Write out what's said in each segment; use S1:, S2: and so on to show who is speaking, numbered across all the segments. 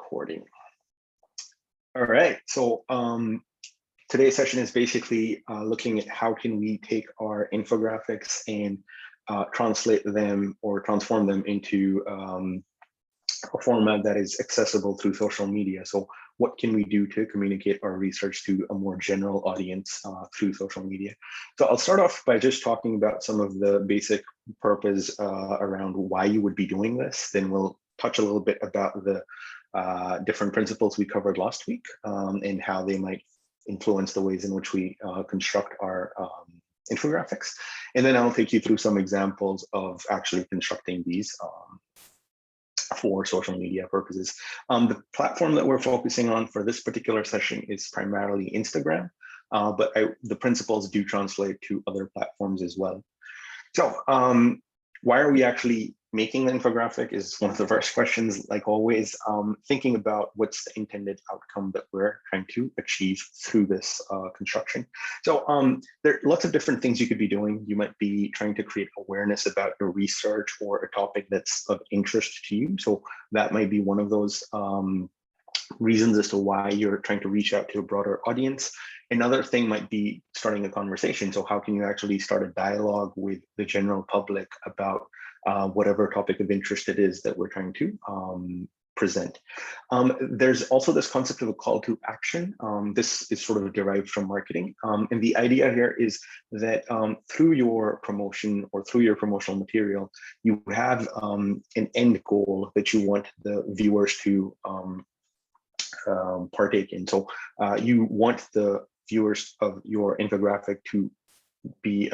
S1: recording. All right, so today's session is basically looking at how can we take our infographics and translate them or transform them into a format that is accessible through social media. So what can we do to communicate our research to a more general audience through social media? So I'll start off by just talking about some of the basic purpose around why you would be doing this. Then we'll touch a little bit about the different principles we covered last week and how they might influence the ways in which we construct our infographics. And then I'll take you through some examples of actually constructing these for social media purposes. The platform that we're focusing on for this particular session is primarily Instagram, but the principles do translate to other platforms as well. So why are we actually making the infographic is one of the first questions, like always, thinking about what's the intended outcome that we're trying to achieve through this construction. So there are lots of different things you could be doing. You might be trying to create awareness about your research or a topic that's of interest to you. So that might be one of those reasons as to why you're trying to reach out to a broader audience. Another thing might be starting a conversation. So how can you actually start a dialogue with the general public about whatever topic of interest it is that we're trying to present. There's also this concept of a call to action. This is sort of derived from marketing. And the idea here is that through your promotion or through your promotional material, you have an end goal that you want the viewers to partake in. So you want the viewers of your infographic to be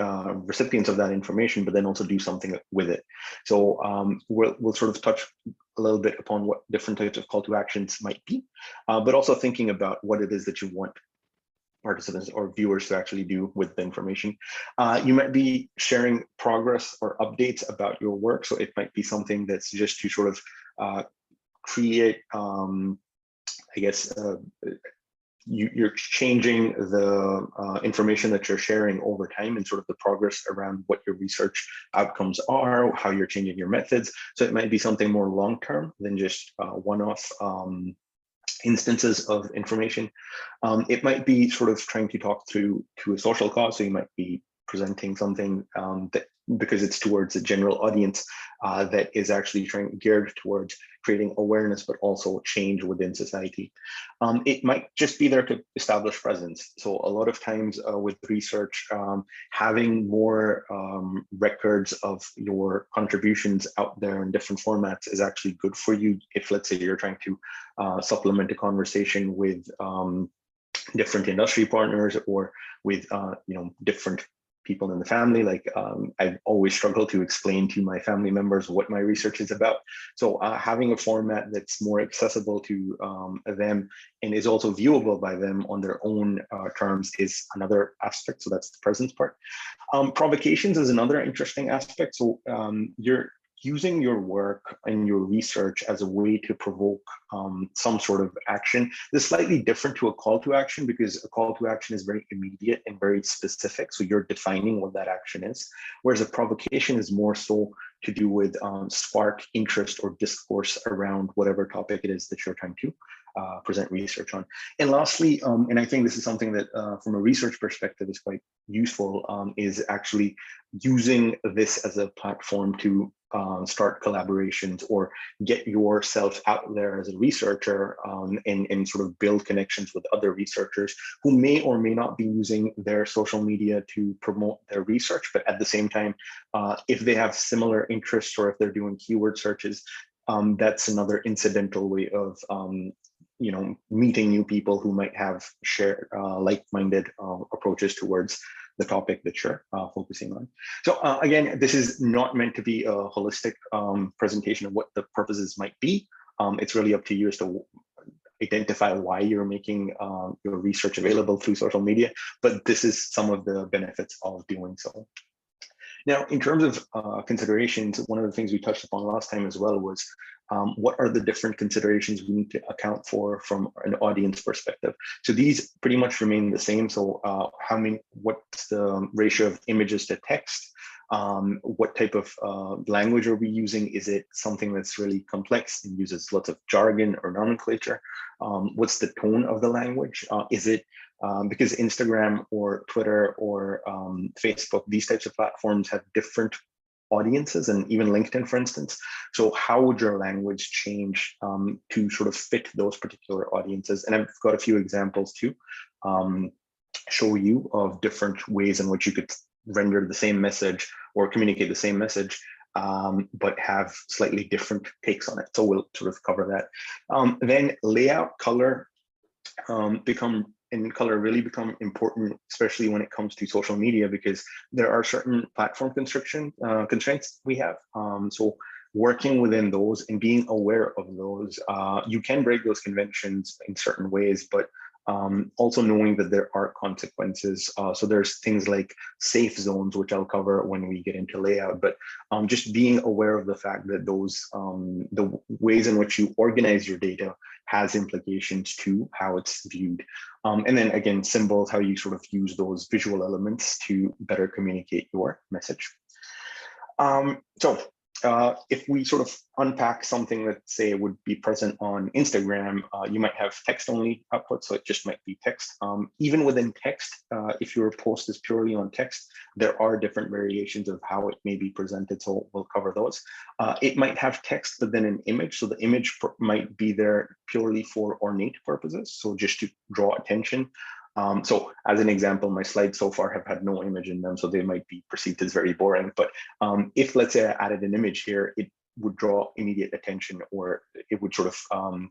S1: recipients of that information, but then also do something with it. So we'll sort of touch a little bit upon what different types of call to actions might be, but also thinking about what it is that you want participants or viewers to actually do with the information. You might be sharing progress or updates about your work. So it might be something that's just to sort of create, I guess, you're changing the information that you're sharing over time and sort of the progress around what your research outcomes are, how you're changing your methods. So it might be something more long-term than just one-off instances of information. It might be sort of trying to talk to a social cause. So you might be presenting something that, because it's towards a general audience that is actually geared towards creating awareness, but also change within society. It might just be there to establish presence. So a lot of times with research, having more records of your contributions out there in different formats is actually good for you. If, let's say, you're trying to supplement a conversation with different industry partners or with different people in the family, like I've always struggled to explain to my family members what my research is about. So having a format that's more accessible to them and is also viewable by them on their own terms is another aspect. So that's the presence part. Provocations is another interesting aspect. So you're using your work and your research as a way to provoke some sort of action. This is slightly different to a call to action because a call to action is very immediate and very specific. So you're defining what that action is. Whereas a provocation is more so to do with spark interest or discourse around whatever topic it is that you're trying to present research on. And lastly, and I think this is something that from a research perspective is quite useful, is actually using this as a platform to start collaborations or get yourself out there as a researcher and sort of build connections with other researchers who may or may not be using their social media to promote their research, but at the same time, if they have similar interests or if they're doing keyword searches, that's another incidental way of meeting new people who might have shared like-minded approaches towards the topic that you're focusing on. So again, this is not meant to be a holistic presentation of what the purposes might be. It's really up to you as to identify why you're making your research available through social media, but this is some of the benefits of doing so. Now, in terms of considerations, one of the things we touched upon last time as well was what are the different considerations we need to account for from an audience perspective. So these pretty much remain the same. So what's the ratio of images to text? What type of language are we using? Is it something that's really complex and uses lots of jargon or nomenclature? What's the tone of the language? Is it because Instagram or Twitter or Facebook, these types of platforms have different audiences, and even LinkedIn, for instance. So how would your language change to sort of fit those particular audiences? And I've got a few examples to show you of different ways in which you could render the same message or communicate the same message, but have slightly different takes on it. So we'll sort of cover that. Then layout, color really become important, especially when it comes to social media, because there are certain platform constraints we have. So working within those and being aware of those, you can break those conventions in certain ways, but also knowing that there are consequences. So there's things like safe zones, which I'll cover when we get into layout, but just being aware of the fact that those, the ways in which you organize your data has implications to how it's viewed. And then again, symbols, how you sort of use those visual elements to better communicate your message. If we sort of unpack something that, say, would be present on Instagram, you might have text only output, so it just might be text. Even within text, if your post is purely on text, there are different variations of how it may be presented, so we'll cover those. It might have text, but then an image, so the image might be there purely for ornate purposes, so just to draw attention. So as an example, my slides so far have had no image in them, so they might be perceived as very boring. But if, let's say, I added an image here, it would draw immediate attention, or it would sort of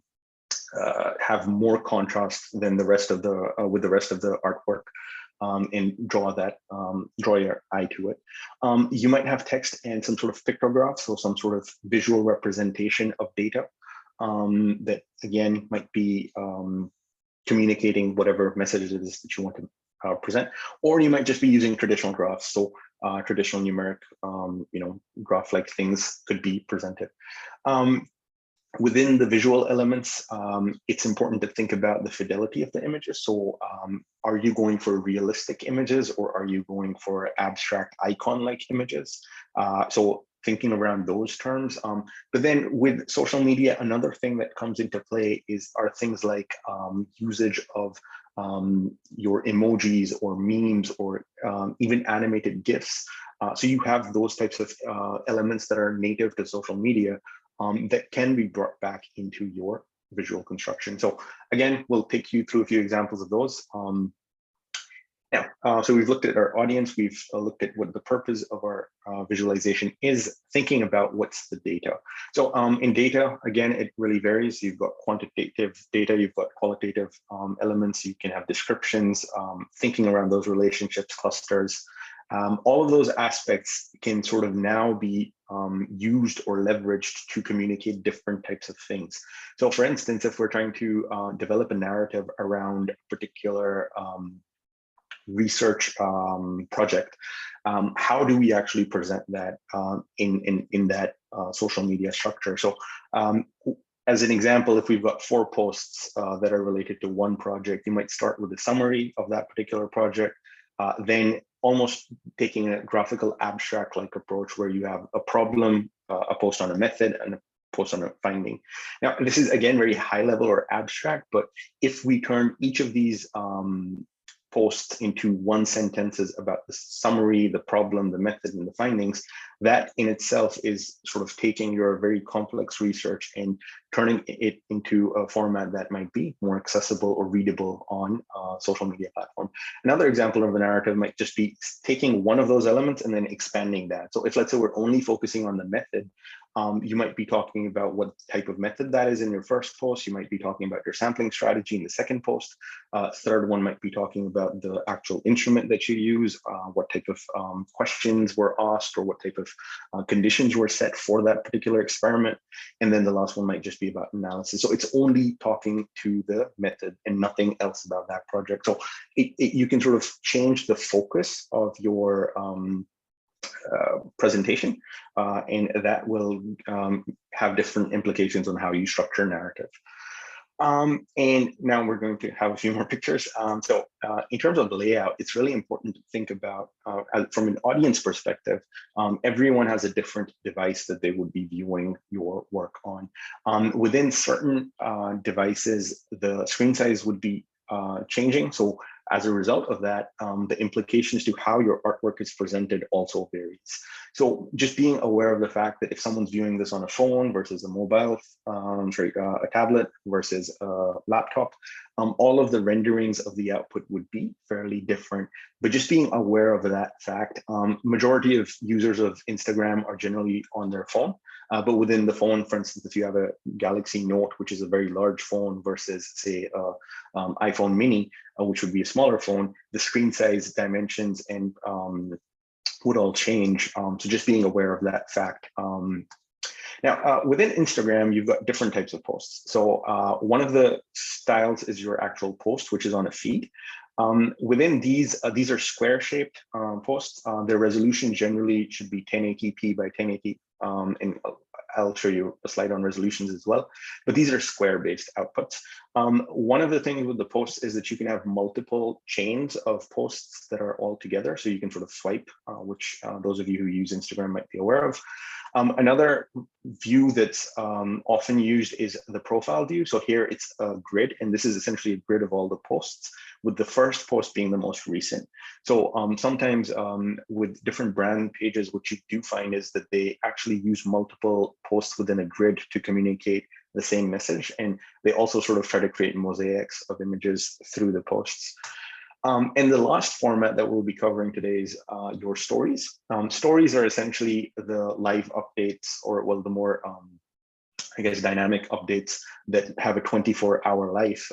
S1: have more contrast than the rest of the with the rest of the artwork, and draw your eye to it. You might have text and some sort of pictograph, so some sort of visual representation of data that again might be communicating whatever message it is that you want to present, or you might just be using traditional graphs. So traditional numeric, graph-like things could be presented. Within the visual elements, it's important to think about the fidelity of the images. So are you going for realistic images, or are you going for abstract icon-like images? So thinking around those terms. But then with social media, another thing that comes into play are things like usage of your emojis or memes, or even animated GIFs. So you have those types of elements that are native to social media that can be brought back into your visual construction. So again, we'll take you through a few examples of those. So we've looked at our audience, we've looked at what the purpose of our visualization is, thinking about what's the data. So in data, again, it really varies. You've got quantitative data, you've got qualitative elements, you can have descriptions, thinking around those relationships, clusters. All of those aspects can sort of now be used or leveraged to communicate different types of things. So for instance, if we're trying to develop a narrative around a particular research project, how do we actually present that in that social media structure? So as an example, if we've got 4 posts that are related to one project, you might start with a summary of that particular project, then almost taking a graphical abstract-like approach where you have a problem, a post on a method, and a post on a finding. Now, this is again very high level or abstract, but if we turn each of these posts into one sentences about the summary, the problem, the method, and the findings, that in itself is sort of taking your very complex research and turning it into a format that might be more accessible or readable on a social media platform. Another example of a narrative might just be taking one of those elements and then expanding that. So if, let's say, we're only focusing on the method, you might be talking about what type of method that is in your first post. You might be talking about your sampling strategy in the second post. Third one might be talking about the actual instrument that you use, what type of questions were asked, or what type of conditions were set for that particular experiment. And then the last one might just be about analysis. So it's only talking to the method and nothing else about that project. So you can sort of change the focus of your presentation, and that will have different implications on how you structure narrative. And now we're going to have a few more pictures. So in terms of the layout, it's really important to think about from an audience perspective, everyone has a different device that they would be viewing your work on. Within certain devices, the screen size would be changing. So as a result of that, the implications to how your artwork is presented also varies. So just being aware of the fact that if someone's viewing this on a phone versus a mobile, a tablet versus a laptop, all of the renderings of the output would be fairly different. But just being aware of that fact, majority of users of Instagram are generally on their phone. But within the phone, for instance, if you have a Galaxy Note, which is a very large phone versus, say, iPhone mini, which would be a smaller phone, the screen size, dimensions, and would all change. So just being aware of that fact. Now, within Instagram, you've got different types of posts. So one of the styles is your actual post, which is on a feed. Within these are square-shaped posts. Their resolution generally should be 1080p by 1080. And I'll show you a slide on resolutions as well. But these are square-based outputs. One of the things with the posts is that you can have multiple chains of posts that are all together. So you can sort of swipe, which those of you who use Instagram might be aware of. Another view that's often used is the profile view. So here it's a grid, and this is essentially a grid of all the posts, with the first post being the most recent. So sometimes with different brand pages, what you do find is that they actually use multiple posts within a grid to communicate the same message. And they also sort of try to create mosaics of images through the posts. And the last format that we'll be covering today is your stories. Stories are essentially the live updates, or well, the more, I guess, dynamic updates that have a 24-hour life,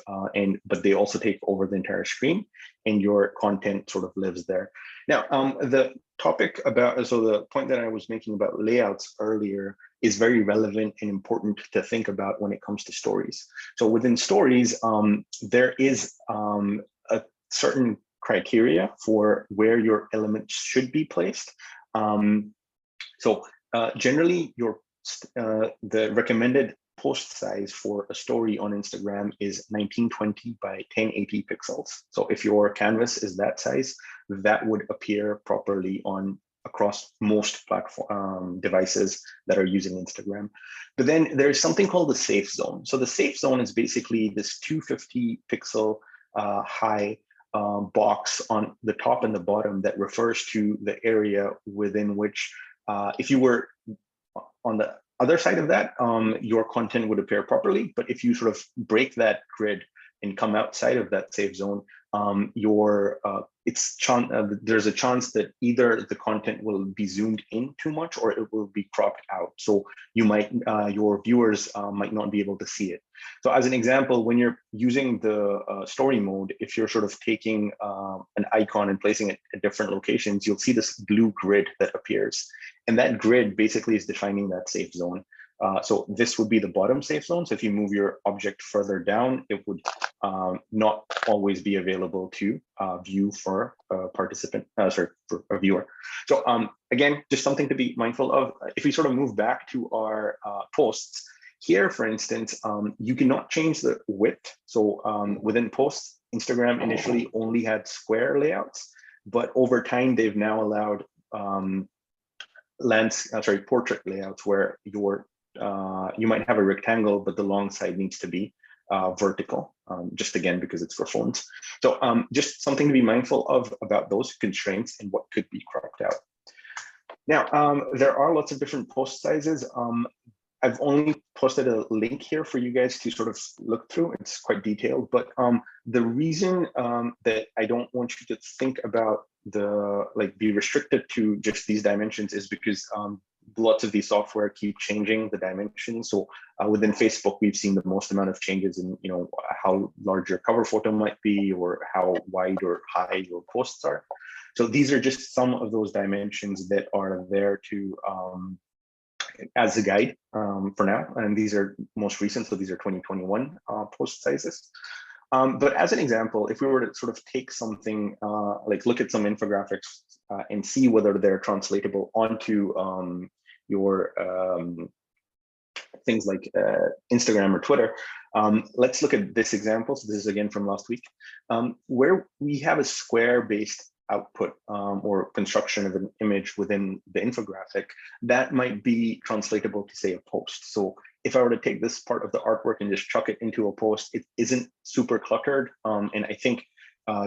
S1: but they also take over the entire screen, and your content sort of lives there. Now, the topic about, so the point that I was making about layouts earlier is very relevant and important to think about when it comes to stories. So within stories, there is a certain criteria for where your elements should be placed. Generally, the recommended post size for a story on Instagram is 1920 by 1080 pixels. So if your canvas is that size, that would appear properly across most platform devices that are using Instagram. But then there's something called the safe zone. So the safe zone is basically this 250 pixel high box on the top and the bottom that refers to the area within which, if you were on the other side of that, your content would appear properly. But if you sort of break that grid and come outside of that safe zone, there's a chance that either the content will be zoomed in too much or it will be cropped out. So your viewers might not be able to see it. So as an example, when you're using the story mode, if you're sort of taking an icon and placing it at different locations, you'll see this blue grid that appears. And that grid basically is defining that safe zone. So this would be the bottom safe zone. So if you move your object further down, it would not always be available to view for a participant, for a viewer. So again, just something to be mindful of. If we sort of move back to our posts, here, for instance, you cannot change the width. So within posts, Instagram initially only had square layouts, but over time, they've now allowed portrait layouts where you might have a rectangle, but the long side needs to be vertical, just again, because it's for phones. So just something to be mindful of about those constraints and what could be cropped out. Now, there are lots of different post sizes. I've only posted a link here for you guys to sort of look through. It's quite detailed, but the reason that I don't want you to think about be restricted to just these dimensions is because lots of these software keep changing the dimensions. So within Facebook, we've seen the most amount of changes in how large your cover photo might be or how wide or high your posts are. So these are just some of those dimensions that are there to as a guide for now, and these are most recent, so these are 2021 post sizes. But as an example, if we were to sort of take something, look at some infographics and see whether they're translatable onto your things like Instagram or Twitter. Let's look at this example. So this is again from last week, where we have a square-based output or construction of an image within the infographic that might be translatable to, say, a post. So if I were to take this part of the artwork and just chuck it into a post, it isn't super cluttered. And I think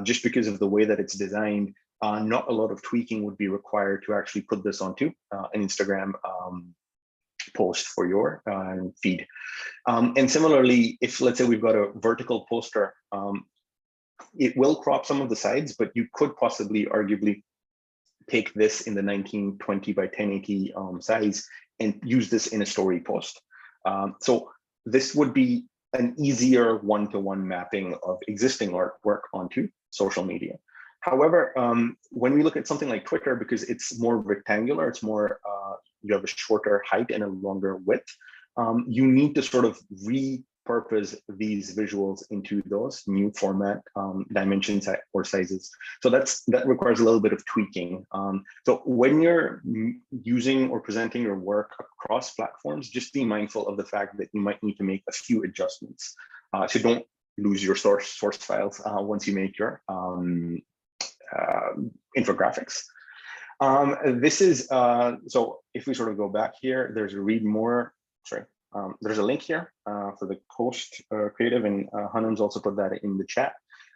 S1: just because of the way that it's designed, not a lot of tweaking would be required to actually put this onto an Instagram post for your feed. And similarly, if let's say we've got a vertical poster, it will crop some of the sides, but you could possibly arguably take this in the 1920 by 1080 size and use this in a story post. So this would be an easier one-to-one mapping of existing artwork onto social media. However, when we look at something like Twitter, because it's more rectangular, it's more, you have a shorter height and a longer width, you need to sort of repurpose these visuals into those new format dimensions or sizes. So that requires a little bit of tweaking. So when you're using or presenting your work across platforms, just be mindful of the fact that you might need to make a few adjustments. So don't lose your source files once you make your infographics. This is, so if we sort of go back here, there's a read more, sorry, there's a link here for the post creative, and Hanum's also put that in the chat.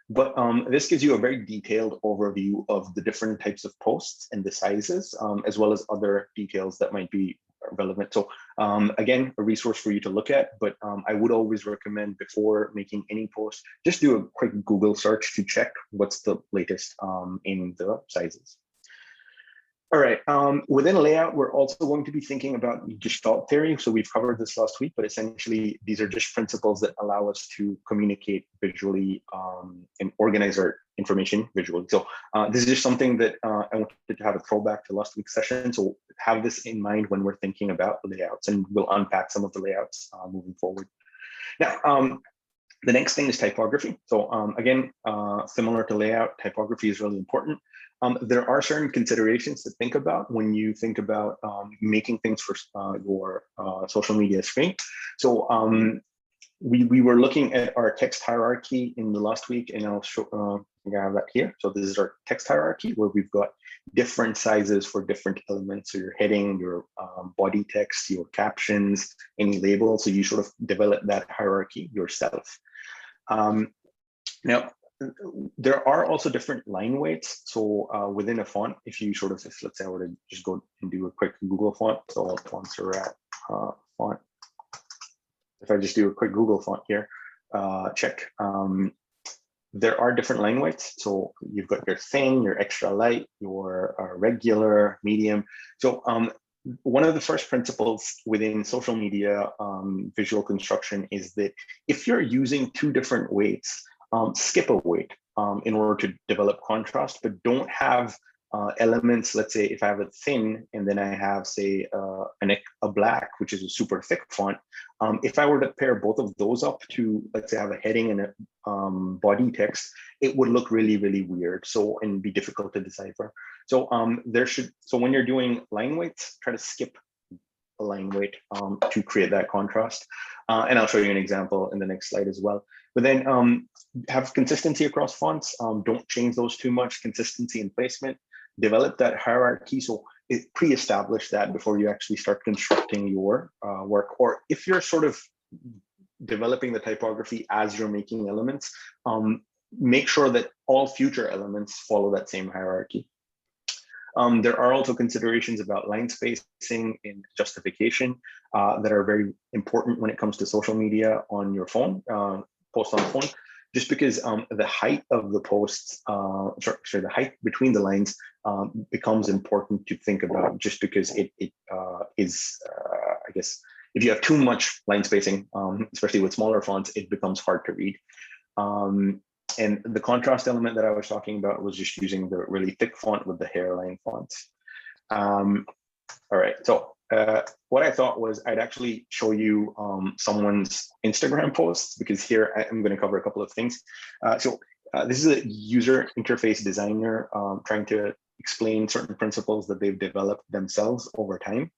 S1: But this gives you a very detailed overview of the different types of posts and the sizes, as well as other details that might be relevant. So again, a resource for you to look at, but I would always recommend before making any post, just do a quick Google search to check what's the latest in the sizes. All right, within layout, we're also going to be thinking about Gestalt theory. So we've covered this last week, but essentially these are just principles that allow us to communicate visually and organize our information visually. So this is just something that I wanted to have a throwback to last week's session. So have this in mind when we're thinking about layouts, and we'll unpack some of the layouts moving forward. Now, the next thing is typography. So again, similar to layout, typography is really important. There are certain considerations to think about when you think about making things for your social media screen. So we were looking at our text hierarchy in the last week, and I'll show, I think I have that here. So this is our text hierarchy where we've got different sizes for different elements. So your heading, your body text, your captions, any labels. So you sort of develop that hierarchy yourself. Now, there are also different line weights. So within a font, if you sort of, let's say I were to just go and do a quick Google font. So fonts are at font. If I just do a quick Google font here, check. There are different line weights. So you've got your thin, your extra light, your regular, medium. So one of the first principles within social media visual construction is that if you're using two different weights, skip a weight in order to develop contrast, but don't have elements. Let's say if I have a thin and then I have, say, a black, which is a super thick font. If I were to pair both of those up to, let's say, have a heading and a body text, it would look really, really weird. So, and be difficult to decipher. So so when you're doing line weights, try to skip a line weight to create that contrast. And I'll show you an example in the next slide as well. But then have consistency across fonts. Don't change those too much. Consistency in placement. Develop that hierarchy. So pre-establish that before you actually start constructing your work. Or if you're sort of developing the typography as you're making elements, make sure that all future elements follow that same hierarchy. There are also considerations about line spacing and justification that are very important when it comes to social media on your phone, post on phone, just because the height of the posts, the height between the lines becomes important to think about, just because it is, I guess, if you have too much line spacing, especially with smaller fonts, it becomes hard to read. And the contrast element that I was talking about was just using the really thick font with the hairline fonts. All right, so what I thought was I'd actually show you someone's Instagram posts, because here I'm going to cover a couple of things. This is a user interface designer trying to explain certain principles that they've developed themselves over time.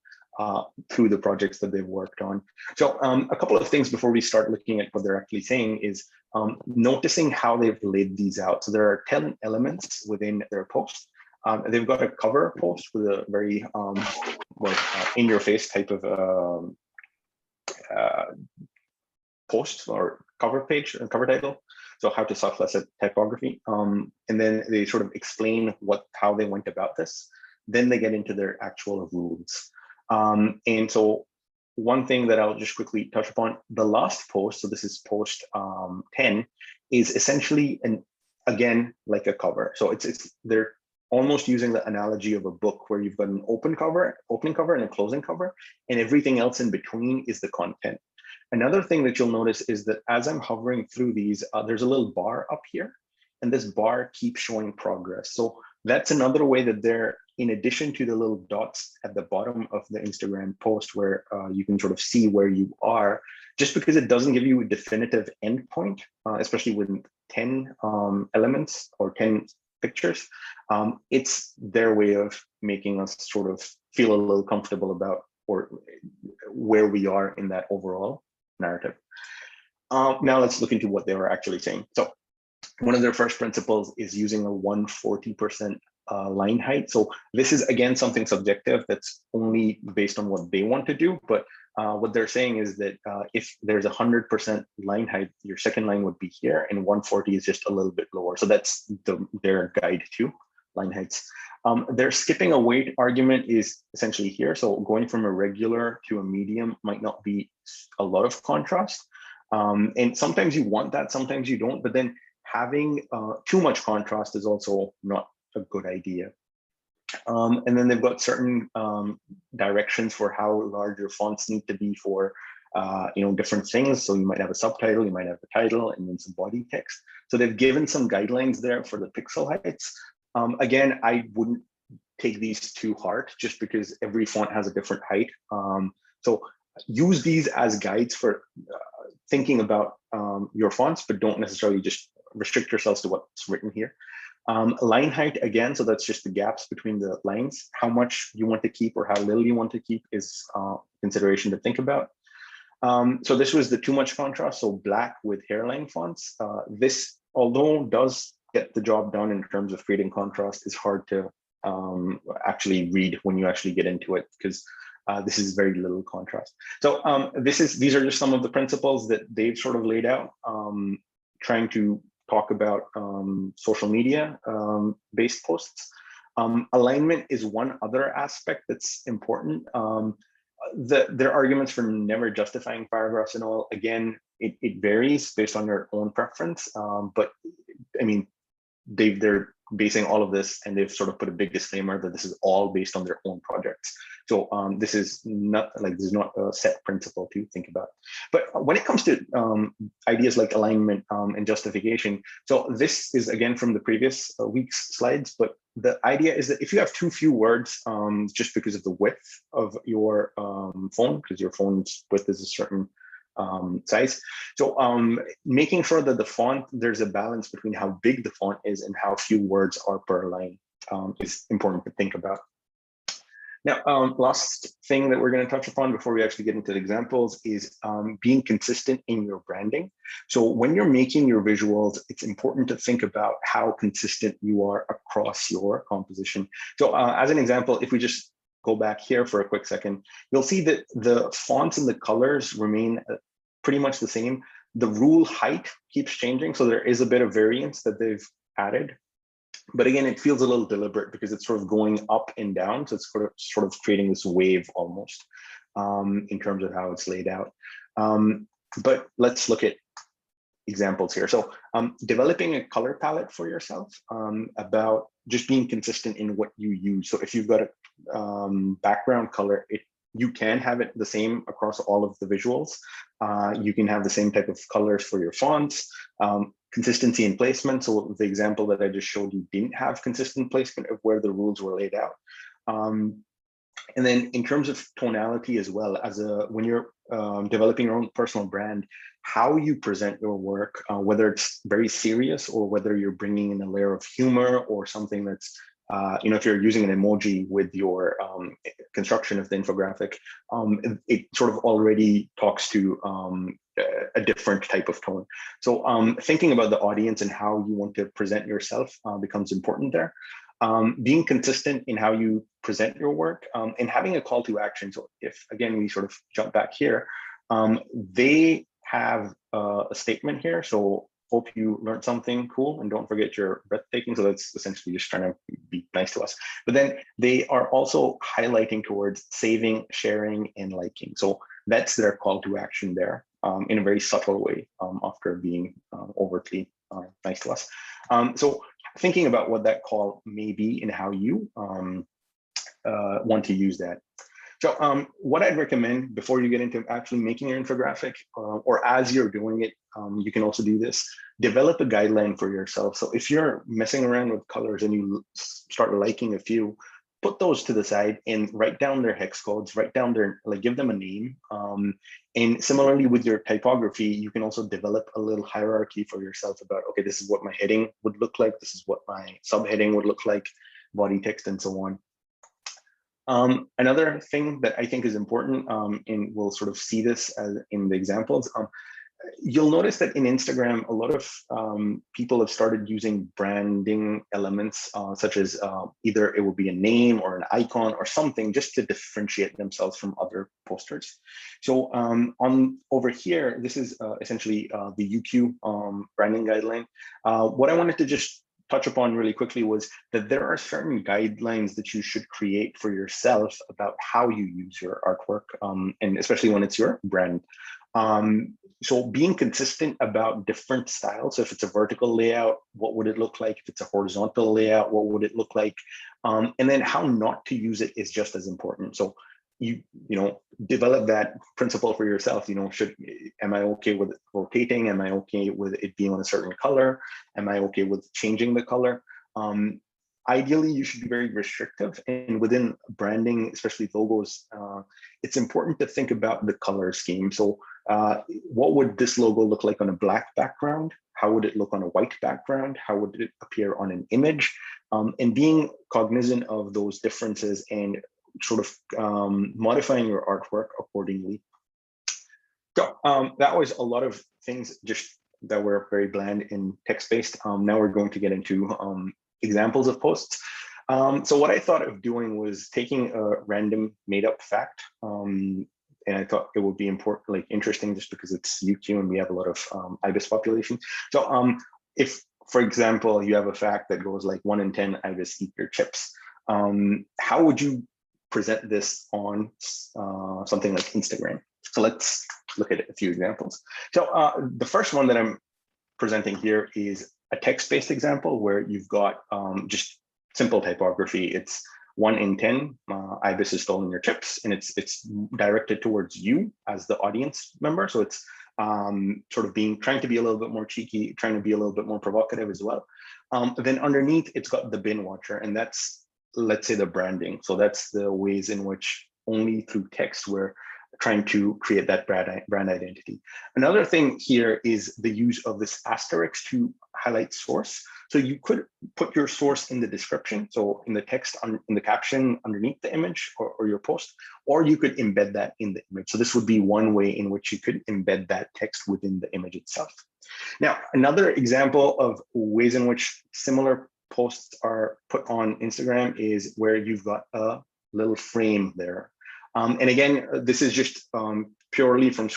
S1: through the projects that they've worked on. So a couple of things before we start looking at what they're actually saying is noticing how they've laid these out. So there are 10 elements within their post. They've got a cover post with a very in-your-face type of post or cover page and cover title. So how to suck less at typography. And then they sort of explain how they went about this. Then they get into their actual rules. And so one thing that I'll just quickly touch upon, the last post, so this is post 10, is essentially again like a cover. So they're almost using the analogy of a book where you've got an opening cover and a closing cover, and everything else in between is the content. Another thing that you'll notice is that as I'm hovering through these, there's a little bar up here, and this bar keeps showing progress. So that's another way that they're, in addition to the little dots at the bottom of the Instagram post where you can sort of see where you are, just because it doesn't give you a definitive endpoint, especially with 10 elements or 10 pictures, it's their way of making us sort of feel a little comfortable about or where we are in that overall narrative. Now let's look into what they were actually saying. So one of their first principles is using a 140% line height. So this is, again, something subjective that's only based on what they want to do. But what they're saying is that if there's 100% line height, your second line would be here, and 140 is just a little bit lower. So that's their guide to line heights. Their skipping a weight argument is essentially here. So going from a regular to a medium might not be a lot of contrast. And sometimes you want that, sometimes you don't. But then having too much contrast is also not a good idea. And then they've got certain directions for how large your fonts need to be for different things. So you might have a subtitle, you might have a title, and then some body text. So they've given some guidelines there for the pixel heights. Again, I wouldn't take these to heart just because every font has a different height. So use these as guides for thinking about your fonts, but don't necessarily just restrict yourselves to what's written here. Line height, again, so that's just the gaps between the lines. How much you want to keep or how little you want to keep is consideration to think about. So this was the too much contrast, so black with hairline fonts. This, although does get the job done in terms of creating contrast, is hard to actually read when you actually get into it, because this is very little contrast. So these are just some of the principles that they've sort of laid out, trying to talk about social media based posts. Alignment is one other aspect that's important. Their arguments for never justifying paragraphs and all, again, it varies based on your own preference. But I mean, they're basing all of this, and they've sort of put a big disclaimer that this is all based on their own projects. So this is not a set principle to think about. But when it comes to ideas like alignment and justification, so this is again from the previous week's slides, but the idea is that if you have too few words, just because of the width of your phone, because your phone's width is a certain size. So making sure that the font, there's a balance between how big the font is and how few words are per line is important to think about. Now, last thing that we're going to touch upon before we actually get into the examples is being consistent in your branding. So when you're making your visuals, it's important to think about how consistent you are across your composition. So as an example, if we just go back here for a quick second, you'll see that the fonts and the colors remain pretty much the same. The rule height keeps changing, so there is a bit of variance that they've added. But again, it feels a little deliberate because it's sort of going up and down. So it's sort of creating this wave almost in terms of how it's laid out. But let's look at examples here. So developing a color palette for yourself, about just being consistent in what you use. So if you've got a background color, you can have it the same across all of the visuals. You can have the same type of colors for your fonts. Consistency in placement. So the example that I just showed you didn't have consistent placement of where the rules were laid out. And then in terms of tonality as well, when you're developing your own personal brand, how you present your work, whether it's very serious or whether you're bringing in a layer of humor or something that's if you're using an emoji with your construction of the infographic, it sort of already talks to a different type of tone. So thinking about the audience and how you want to present yourself becomes important there. Being consistent in how you present your work, and having a call to action. So if, again, we sort of jump back here, they have a statement here. So hope you learned something cool and don't forget you're breathtaking. So that's essentially just trying to be nice to us. But then they are also highlighting towards saving, sharing, and liking. So that's their call to action there, in a very subtle way, after being overtly nice to us. So thinking about what that call may be and how you want to use that. So what I'd recommend before you get into actually making your infographic, or as you're doing it, you can also do this, develop a guideline for yourself. So if you're messing around with colors and you start liking a few, put those to the side and write down their hex codes, write down their, like, give them a name. And similarly with your typography, you can also develop a little hierarchy for yourself about, okay, this is what my heading would look like. This is what my subheading would look like, body text, and so on. Another thing that I think is important, and we'll sort of see this as in the examples, you'll notice that in Instagram, a lot of people have started using branding elements, such as either it will be a name or an icon or something, just to differentiate themselves from other posters. So on over here, this is essentially the UQ branding guideline. What I wanted to just touch upon really quickly was that there are certain guidelines that you should create for yourself about how you use your artwork, and especially when it's your brand. So being consistent about different styles. So if it's a vertical layout, what would it look like? If it's a horizontal layout, what would it look like? And then how not to use it is just as important. So you develop that principle for yourself. Am I okay with it rotating? Am I okay with it being on a certain color? Am I okay with changing the color? Ideally, you should be very restrictive. And within branding, especially logos, it's important to think about the color scheme. So what would this logo look like on a black background? How would it look on a white background? How would it appear on an image? And being cognizant of those differences and sort of modifying your artwork accordingly. So that was a lot of things just that were very bland and text-based. Now we're going to get into examples of posts. So what I thought of doing was taking a random made-up fact, and I thought it would be interesting just because it's UQ and we have a lot of ibis population. So if, for example, you have a fact that goes like 1 in 10 ibis eat your chips, how would you present this on something like Instagram? So let's look at a few examples. So the first one that I'm presenting here is a text-based example where you've got just simple typography. It's 1 in 10 ibis has stolen your chips, and it's directed towards you as the audience member. So it's sort of trying to be a little bit more cheeky, trying to be a little bit more provocative as well. Then underneath, it's got the bin watcher, and that's, let's say, the branding. So that's the ways in which only through text we're trying to create that brand identity. Another thing here is the use of this asterisk to highlight source. So you could put your source in the description, so in the text, in the caption underneath the image or your post, or you could embed that in the image. So this would be one way in which you could embed that text within the image itself. Now, another example of ways in which similar posts are put on Instagram is where you've got a little frame there. And again, this is just purely from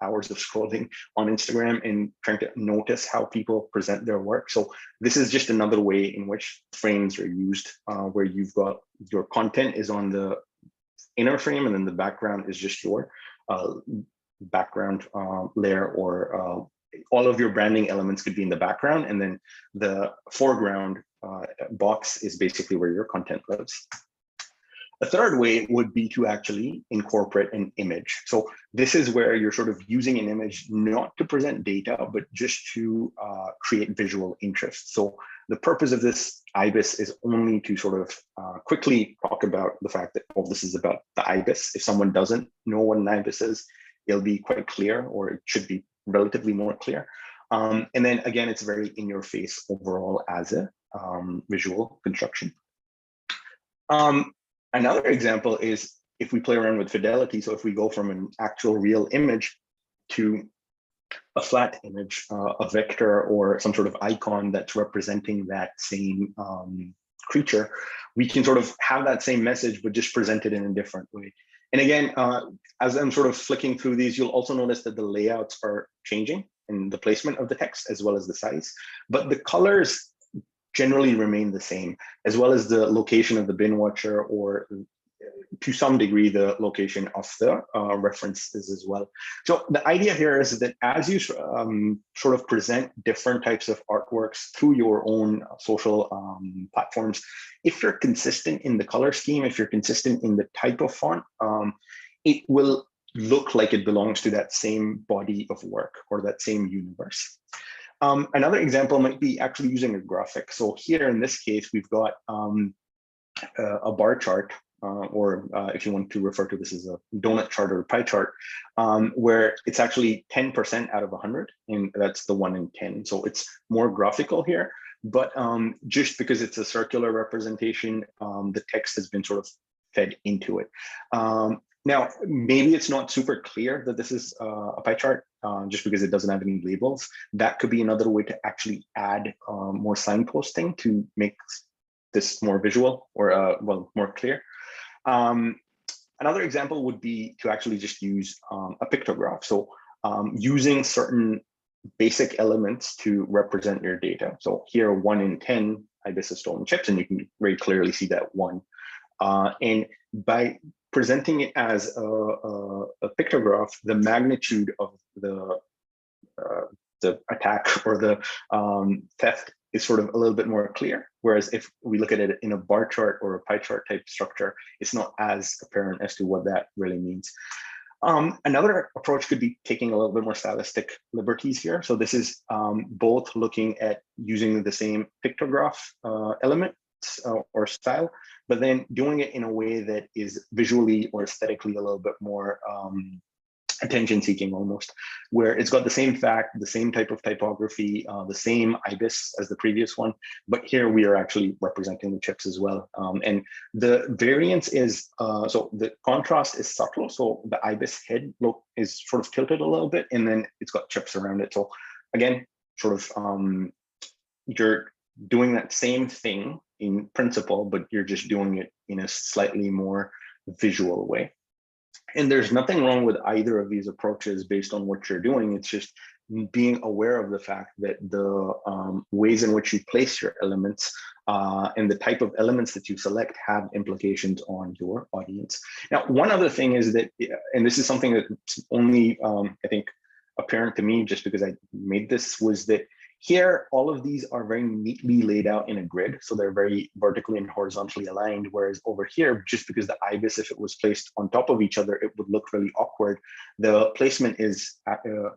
S1: hours of scrolling on Instagram and trying to notice how people present their work. So this is just another way in which frames are used, where you've got your content is on the inner frame, and then the background is just your background layer, or all of your branding elements could be in the background, and then the foreground box is basically where your content lives. A third way would be to actually incorporate an image. So this is where you're sort of using an image not to present data, but just to create visual interest. So the purpose of this ibis is only to sort of quickly talk about the fact that, oh, this is about the ibis. If someone doesn't know what an ibis is, it'll be quite clear, or it should be relatively more clear. And then again, it's very in your face overall as a visual construction. Another example is if we play around with fidelity. So if we go from an actual real image to a flat image, a vector or some sort of icon that's representing that same creature, we can sort of have that same message, but just present it in a different way. And again, as I'm sort of flicking through these, you'll also notice that the layouts are changing in the placement of the text as well as the size, but the colors generally remain the same, as well as the location of the bin watcher, or to some degree the location of the references as well. So the idea here is that as you sort of present different types of artworks through your own social platforms, if you're consistent in the color scheme, if you're consistent in the type of font, it will look like it belongs to that same body of work or that same universe. Another example might be actually using a graphic. So here in this case, we've got a bar chart, or if you want to refer to this as a donut chart or a pie chart, where it's actually 10% out of 100, and that's the 1 in 10. So it's more graphical here, but just because it's a circular representation, the text has been sort of fed into it. Now, maybe it's not super clear that this is a pie chart just because it doesn't have any labels. That could be another way to actually add more signposting to make this more visual or well, more clear. Another example would be to actually just use a pictograph. So using certain basic elements to represent your data. So here, 1 in 10 ibis is stolen chips, and you can very clearly see that 1. And by presenting it as a pictograph, the magnitude of the attack or the theft is sort of a little bit more clear. Whereas if we look at it in a bar chart or a pie chart type structure, it's not as apparent as to what that really means. Another approach could be taking a little bit more stylistic liberties here. So this is both looking at using the same pictograph element or style, but then doing it in a way that is visually or aesthetically a little bit more attention seeking almost, where it's got the same fact, the same type of typography, the same ibis as the previous one, but here we are actually representing the chips as well. And the variance is, so the contrast is subtle. So the ibis head look is sort of tilted a little bit, and then it's got chips around it. So again, sort of you're doing that same thing in principle, but you're just doing it in a slightly more visual way. And there's nothing wrong with either of these approaches based on what you're doing. It's just being aware of the fact that the ways in which you place your elements and the type of elements that you select have implications on your audience. Now, one other thing is that, and this is something that's only, I think, apparent to me just because I made this, was that here, all of these are very neatly laid out in a grid. So they're very vertically and horizontally aligned. Whereas over here, just because the ibis, if it was placed on top of each other, it would look really awkward. The placement is at a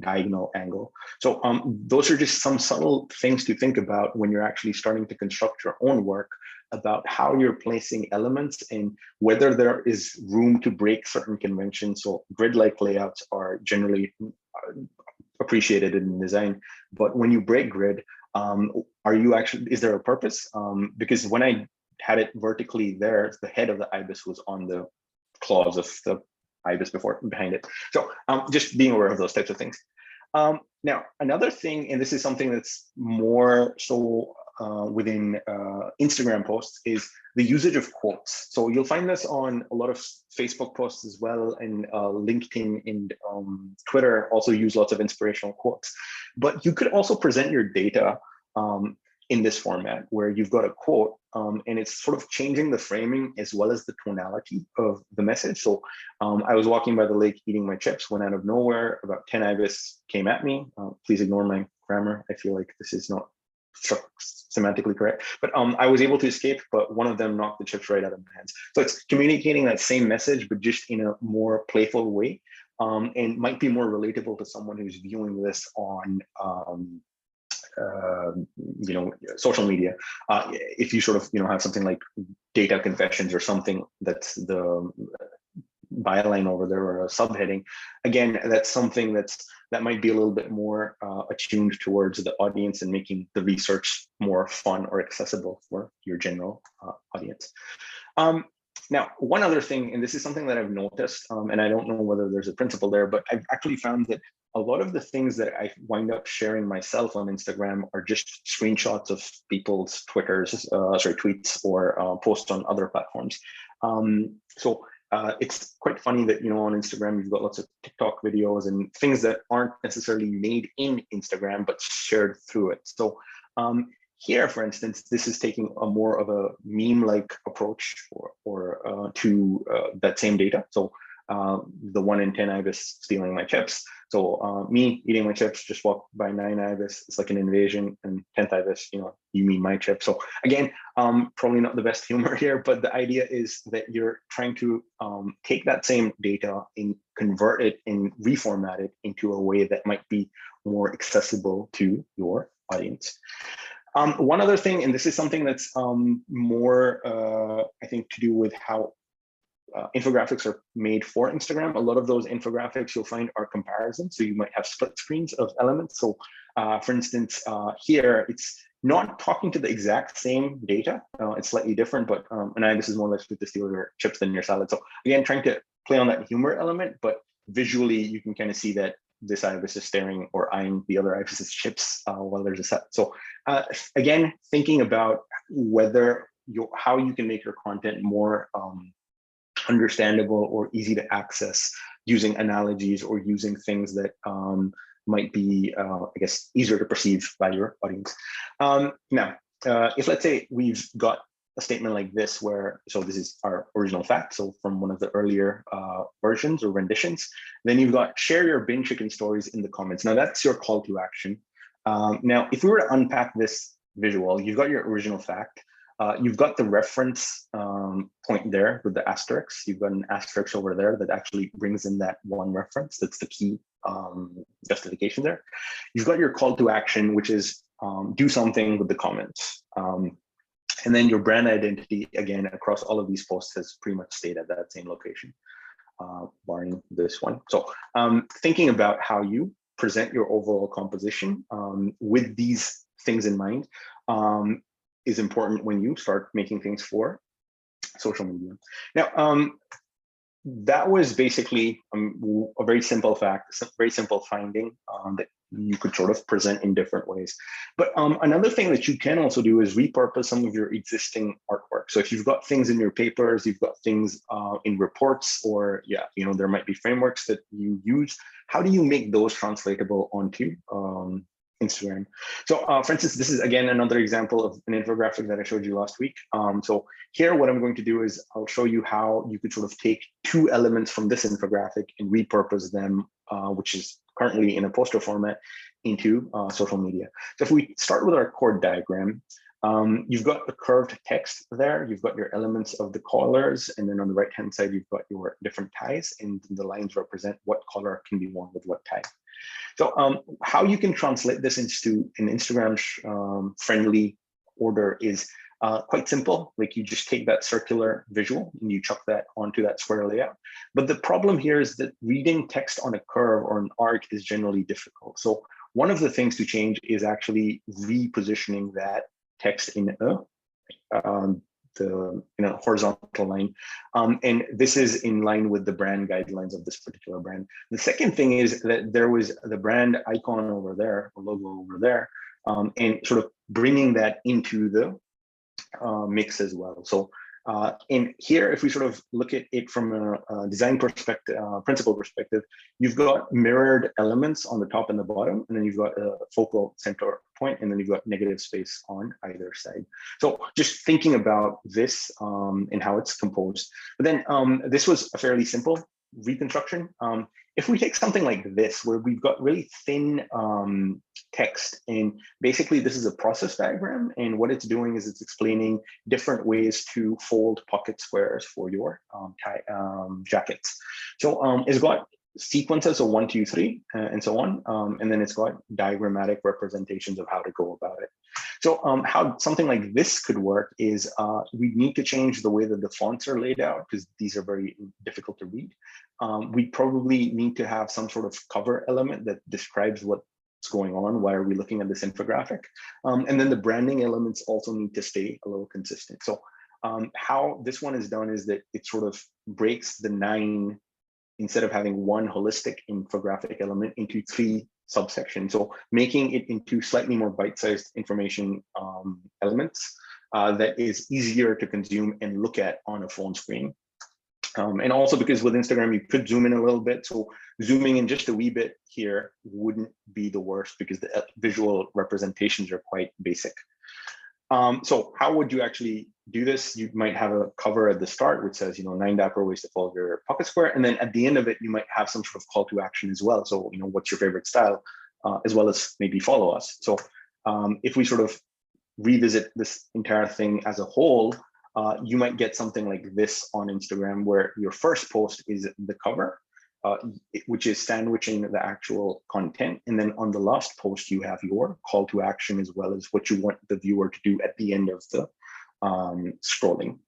S1: diagonal angle. So those are just some subtle things to think about when you're actually starting to construct your own work, about how you're placing elements and whether there is room to break certain conventions. So grid-like layouts are generally appreciated in design, but when you break grid, are you actually, is there a purpose? Because when I had it vertically there, the head of the ibis was on the claws of the ibis behind it. So just being aware of those types of things. Now, another thing, and this is something that's more so within Instagram posts, is the usage of quotes. So you'll find this on a lot of Facebook posts as well, and LinkedIn and Twitter also use lots of inspirational quotes. But you could also present your data in this format where you've got a quote and it's sort of changing the framing as well as the tonality of the message. So I was walking by the lake eating my chips when out of nowhere, about 10 ibis came at me. Please ignore my grammar. I feel like this is not semantically correct, but I was able to escape, but one of them knocked the chips right out of my hands. So it's communicating that same message, but just in a more playful way, and might be more relatable to someone who's viewing this on social media. If you sort of have something like data confessions or something that's the byline over there or a subheading, again, that's something that might be a little bit more attuned towards the audience and making the research more fun or accessible for your general audience. audience. Now, one other thing, and this is something that I've noticed, and I don't know whether there's a principle there, but I've actually found that a lot of the things that I wind up sharing myself on Instagram are just screenshots of people's tweets or posts on other platforms. It's quite funny that, on Instagram, you've got lots of TikTok videos and things that aren't necessarily made in Instagram, but shared through it. So here, for instance, this is taking a more of a meme-like approach to that same data. So the 1 in 10 ibis stealing my chips. So me eating my chips, just walk by 9 ibis, it's like an invasion, and 10th ibis, you mean my chip. So again, probably not the best humor here, but the idea is that you're trying to take that same data and convert it and reformat it into a way that might be more accessible to your audience. One other thing, and this is something that's more, I think, to do with how infographics are made for Instagram. A lot of those infographics you'll find are comparisons. So you might have split screens of elements. So for instance, here, it's not talking to the exact same data. It's slightly different, but this is more or less with the steal your chips than your salad. So again, trying to play on that humor element, but visually you can kind of see that this ibis is staring or eyeing the other ibis's chips while there's a set. So again, thinking about how you can make your content more understandable or easy to access using analogies or using things that might be, I guess, easier to perceive by your audience. Now, if let's say we've got a statement like this so this is our original fact, so from one of the earlier versions or renditions, then you've got share your bin chicken stories in the comments. Now that's your call to action. Now, if we were to unpack this visual, you've got your original fact, you've got the reference point there with the asterisk. You've got an asterisk over there that actually brings in that one reference. That's the key justification there. You've got your call to action, which is do something with the comments. And then your brand identity, again, across all of these posts has pretty much stayed at that same location, barring this one. So thinking about how you present your overall composition with these things in mind is important when you start making things for social media. Now, that was basically a very simple fact, a very simple finding that you could sort of present in different ways. But another thing that you can also do is repurpose some of your existing artwork. So if you've got things in your papers, you've got things in reports, or there might be frameworks that you use. How do you make those translatable onto Instagram? So for instance, this is again another example of an infographic that I showed you last week. So here what I'm going to do is I'll show you how you could sort of take 2 elements from this infographic and repurpose them, which is currently in a poster format, into social media. So if we start with our core diagram, you've got the curved text there, you've got your elements of the colors, and then on the right-hand side, you've got your different ties, and the lines represent what color can be worn with what tie. So how you can translate this into an Instagram friendly order is quite simple. Like you just take that circular visual and you chuck that onto that square layout. But the problem here is that reading text on a curve or an arc is generally difficult. So one of the things to change is actually repositioning that text in a horizontal line. And this is in line with the brand guidelines of this particular brand. The second thing is that there was the brand icon over there, or logo over there, and sort of bringing that into the mix as well. So in here, if we sort of look at it from a design perspective, principle perspective, you've got mirrored elements on the top and the bottom, and then you've got a focal center point, and then you've got negative space on either side. So just thinking about this and how it's composed. But then this was a fairly simple reconstruction. If we take something like this, where we've got really thin text, and basically this is a process diagram, and what it's doing is it's explaining different ways to fold pocket squares for your jackets. So it's got sequences of 1, 2, 3, and so on, and then it's got diagrammatic representations of how to go about it. So how something like this could work is we need to change the way that the fonts are laid out, because these are very difficult to read. We probably need to have some sort of cover element that describes what's going on. Why are we looking at this infographic? And then the branding elements also need to stay a little consistent. So How this one is done is that it sort of breaks the 9, instead of having one holistic infographic element, into 3 subsections. So making it into slightly more bite-sized information elements that is easier to consume and look at on a phone screen. And also because with Instagram, you could zoom in a little bit. So zooming in just a wee bit here wouldn't be the worst because the visual representations are quite basic. So how would you actually do this? You might have a cover at the start which says, 9 dapper ways to follow your pocket square. And then at the end of it, you might have some sort of call to action as well. So, what's your favorite style, as well as maybe follow us. So if we sort of revisit this entire thing as a whole, you might get something like this on Instagram, where your first post is the cover, which is sandwiching the actual content. And then on the last post, you have your call to action, as well as what you want the viewer to do at the end of the scrolling.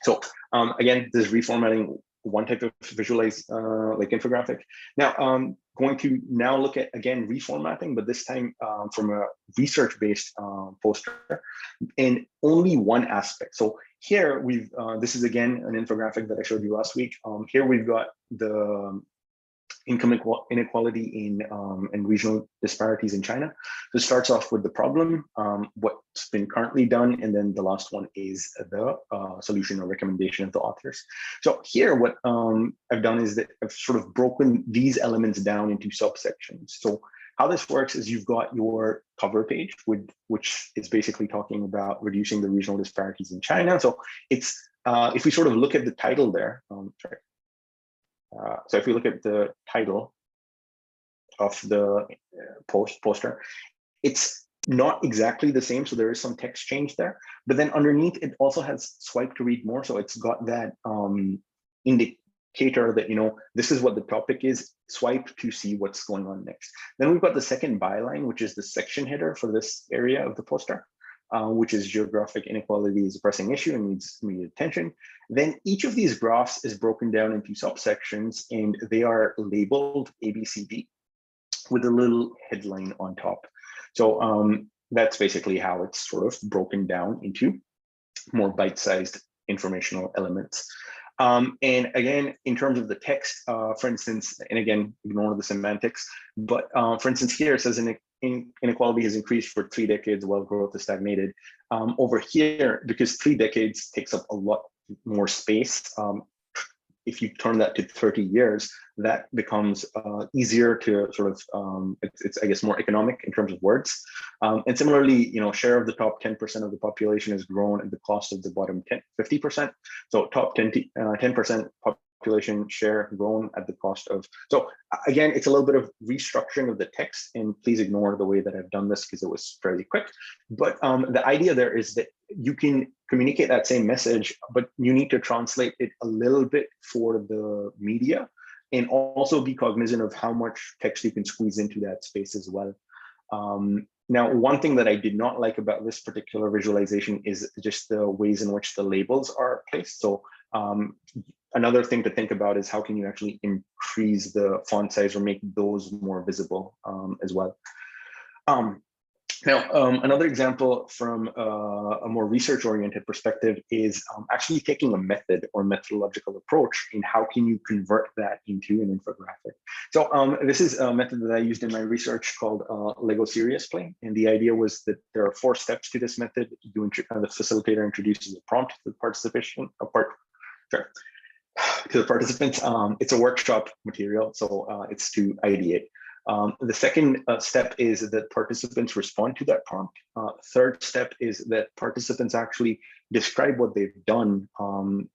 S1: So again, this is reformatting one type of visualize like infographic. Now, going to now look at, again, reformatting, but this time from a research-based poster in only one aspect. So here we've, this is again an infographic that I showed you last week. Here we've got the income inequality and regional disparities in China. So it starts off with the problem, what's been currently done, and then the last one is the solution or recommendation of the authors. So here, what I've done is that I've sort of broken these elements down into subsections. So how this works is you've got your cover page, which is basically talking about reducing the regional disparities in China. So it's, if we sort of look at the title there, sorry. So if we look at the title of the poster, it's not exactly the same. So there is some text change there, but then underneath it also has swipe to read more. So it's got that indicator that, this is what the topic is, swipe to see what's going on next. Then we've got the second byline, which is the section header for this area of the poster, which is geographic inequality is a pressing issue and needs immediate attention. Then each of these graphs is broken down into subsections, and they are labeled ABCD with a little headline on top. So that's basically how it's sort of broken down into more bite-sized informational elements. And again, in terms of the text, for instance, and again, ignore the semantics, but for instance, here it says inequality has increased for 3 decades while growth has stagnated. Over here, because 3 decades takes up a lot more space, if you turn that to 30 years, that becomes easier to sort of, it's I guess more economic in terms of words. And similarly, share of the top 10% of the population has grown at the cost of the bottom 50%. So top 10% population share grown at the cost of. So again, it's a little bit of restructuring of the text, and please ignore the way that I've done this because it was fairly quick. But the idea there is that you can communicate that same message, but you need to translate it a little bit for the media, and also be cognizant of how much text you can squeeze into that space as well. Now, one thing that I did not like about this particular visualization is just the ways in which the labels are placed. So another thing to think about is how can you actually increase the font size or make those more visible as well. Now, another example from a more research-oriented perspective is actually taking a method or methodological approach in how can you convert that into an infographic. So this is a method that I used in my research called Lego Serious Play. And the idea was that there are 4 steps to this method. The facilitator introduces a prompt to the participants. It's a workshop material, so it's to ideate. The second step is that participants respond to that prompt. Third step is that participants actually describe what they've done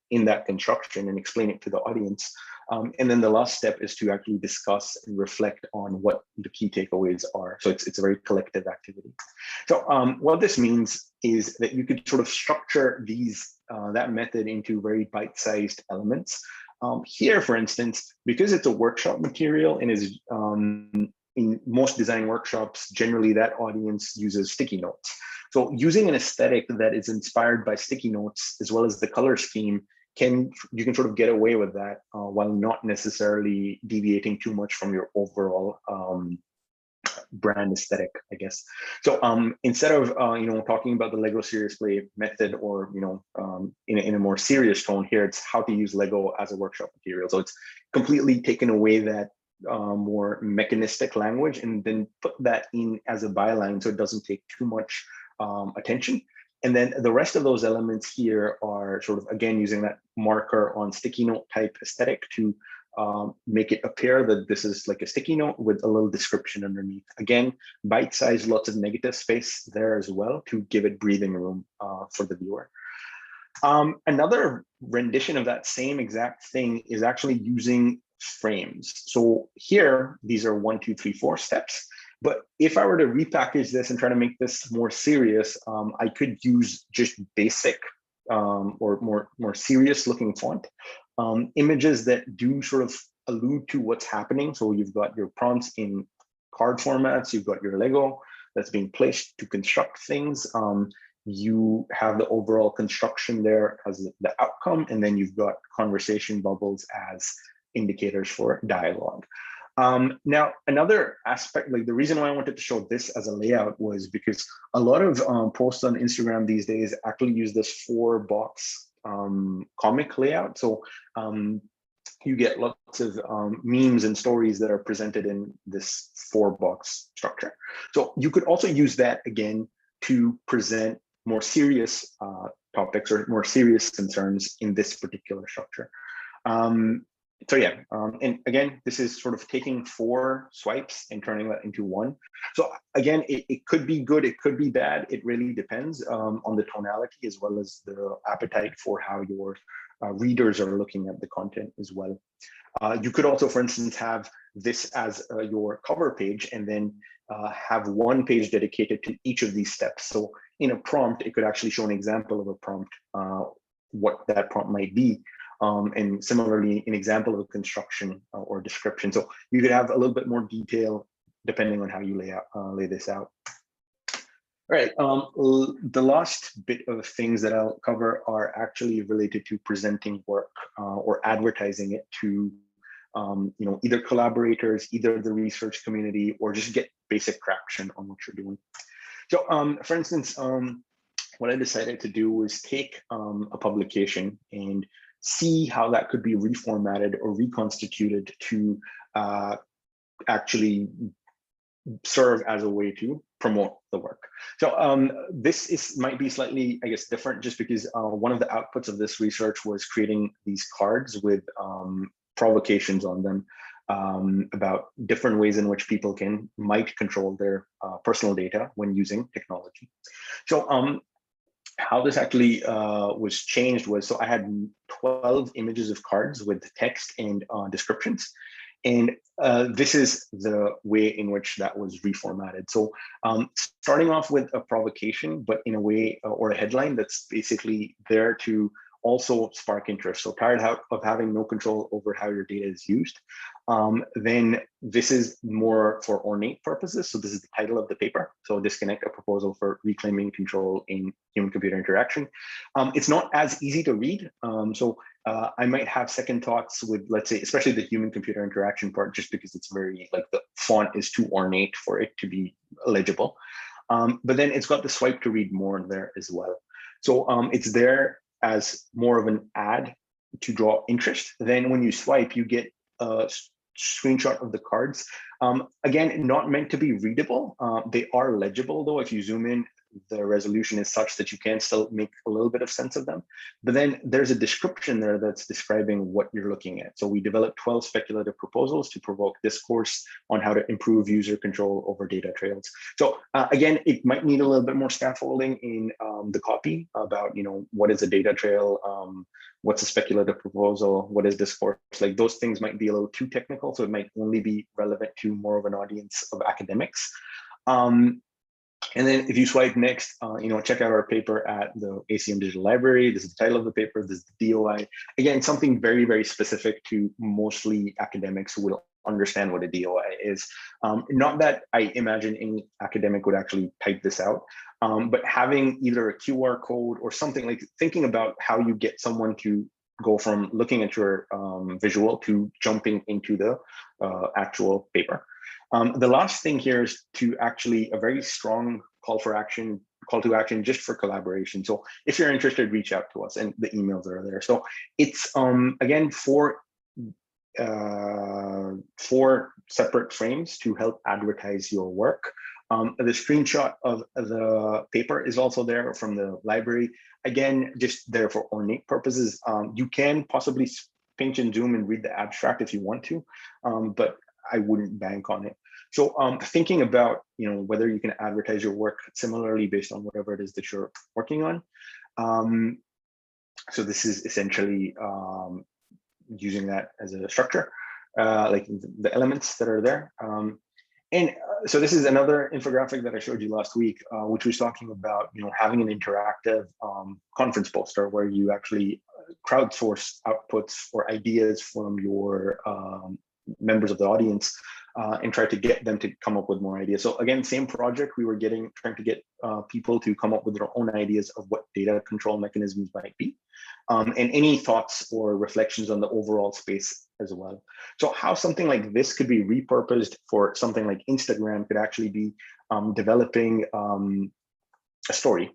S1: in that construction and explain it to the audience. And then the last step is to actually discuss and reflect on what the key takeaways are. So it's a very collective activity. So what this means is that you could sort of structure that method into very bite-sized elements. Here, for instance, because it's a workshop material and is in most design workshops, generally that audience uses sticky notes. So using an aesthetic that is inspired by sticky notes, as well as the color scheme, you can sort of get away with that while not necessarily deviating too much from your overall brand aesthetic, I guess. So instead of talking about the Lego Serious Play method, or in a more serious tone here, it's how to use Lego as a workshop material. So it's completely taken away that more mechanistic language and then put that in as a byline, so it doesn't take too much attention. And then the rest of those elements here are sort of, again, using that marker on sticky note type aesthetic to make it appear that this is like a sticky note with a little description underneath. Again, bite size, lots of negative space there as well to give it breathing room for the viewer. Another rendition of that same exact thing is actually using frames. So here, these are 1, 2, 3, 4 steps. But if I were to repackage this and try to make this more serious, I could use just basic or more serious looking font. Images that do sort of allude to what's happening. So you've got your prompts in card formats, you've got your Lego that's being placed to construct things. You have the overall construction there as the outcome, and then you've got conversation bubbles as indicators for dialogue. Now, another aspect, like the reason why I wanted to show this as a layout was because a lot of posts on Instagram these days actually use this 4-box comic layout. So you get lots of memes and stories that are presented in this 4-box structure. So you could also use that again to present more serious topics or more serious concerns in this particular structure. So yeah, and again, this is sort of taking 4 swipes and turning that into 1. So again, it could be good, it could be bad. It really depends on the tonality as well as the appetite for how your readers are looking at the content as well. You could also, for instance, have this as your cover page and then have one page dedicated to each of these steps. So in a prompt, it could actually show an example of a prompt, what that prompt might be. And similarly, an example of a construction or description. So you could have a little bit more detail depending on how you lay this out. All right, the last bit of things that I'll cover are actually related to presenting work or advertising it to either collaborators, either the research community, or just get basic traction on what you're doing. So for instance, what I decided to do was take a publication and see how that could be reformatted or reconstituted to actually serve as a way to promote the work. So this might be slightly, I guess, different just because one of the outputs of this research was creating these cards with provocations on them about different ways in which people might control their personal data when using technology. So how this actually was changed was, so I had 12 images of cards with text and descriptions. And this is the way in which that was reformatted. So starting off with a provocation, but in a way or a headline that's basically there to also spark interest. So tired of having no control over how your data is used. Then this is more for ornate purposes. So this is the title of the paper. So disconnect, a proposal for reclaiming control in human-computer interaction. It's not as easy to read. I might have second thoughts with, let's say, especially the human-computer interaction part, just because it's very, like, the font is too ornate for it to be legible. But then it's got the swipe to read more there as well. So it's there as more of an ad to draw interest. Then when you swipe, you get a screenshot of the cards. Again, not meant to be readable. They are legible though. If you zoom in, the resolution is such that you can still make a little bit of sense of them. But then there's a description there that's describing what you're looking at. So we developed 12 speculative proposals to provoke discourse on how to improve user control over data trails. So again, it might need a little bit more scaffolding in the copy about, what is a data trail, what's a speculative proposal, what is discourse? Like, those things might be a little too technical, so it might only be relevant to more of an audience of academics. And then if you swipe next, check out our paper at the ACM Digital Library. This is the title of the paper. This is the DOI. Again, something very, very specific to mostly academics who will understand what a DOI is. Not that I imagine any academic would actually type this out, but having either a QR code or something, like thinking about how you get someone to go from looking at your visual to jumping into the actual paper. The last thing here is to actually a very strong call to action just for collaboration. So if you're interested, reach out to us, and the emails are there. So it's again four separate frames to help advertise your work. The screenshot of the paper is also there from the library. Again, just there for ornate purposes. You can possibly pinch and zoom and read the abstract if you want to, but I wouldn't bank on it. So thinking about whether you can advertise your work similarly based on whatever it is that you're working on. So this is essentially using that as a structure, like the elements that are there. So this is another infographic that I showed you last week, which was talking about having an interactive conference poster where you actually crowdsource outputs or ideas from your members of the audience and try to get them to come up with more ideas. So again, same project, we were trying to get people to come up with their own ideas of what data control mechanisms might be, and any thoughts or reflections on the overall space as well. So how something like this could be repurposed for something like Instagram could actually be developing a story.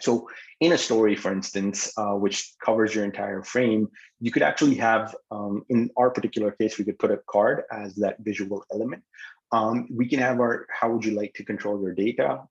S1: So in a story, for instance, which covers your entire frame, you could actually have, in our particular case, we could put a card as that visual element. We can have our, how would you like to control your data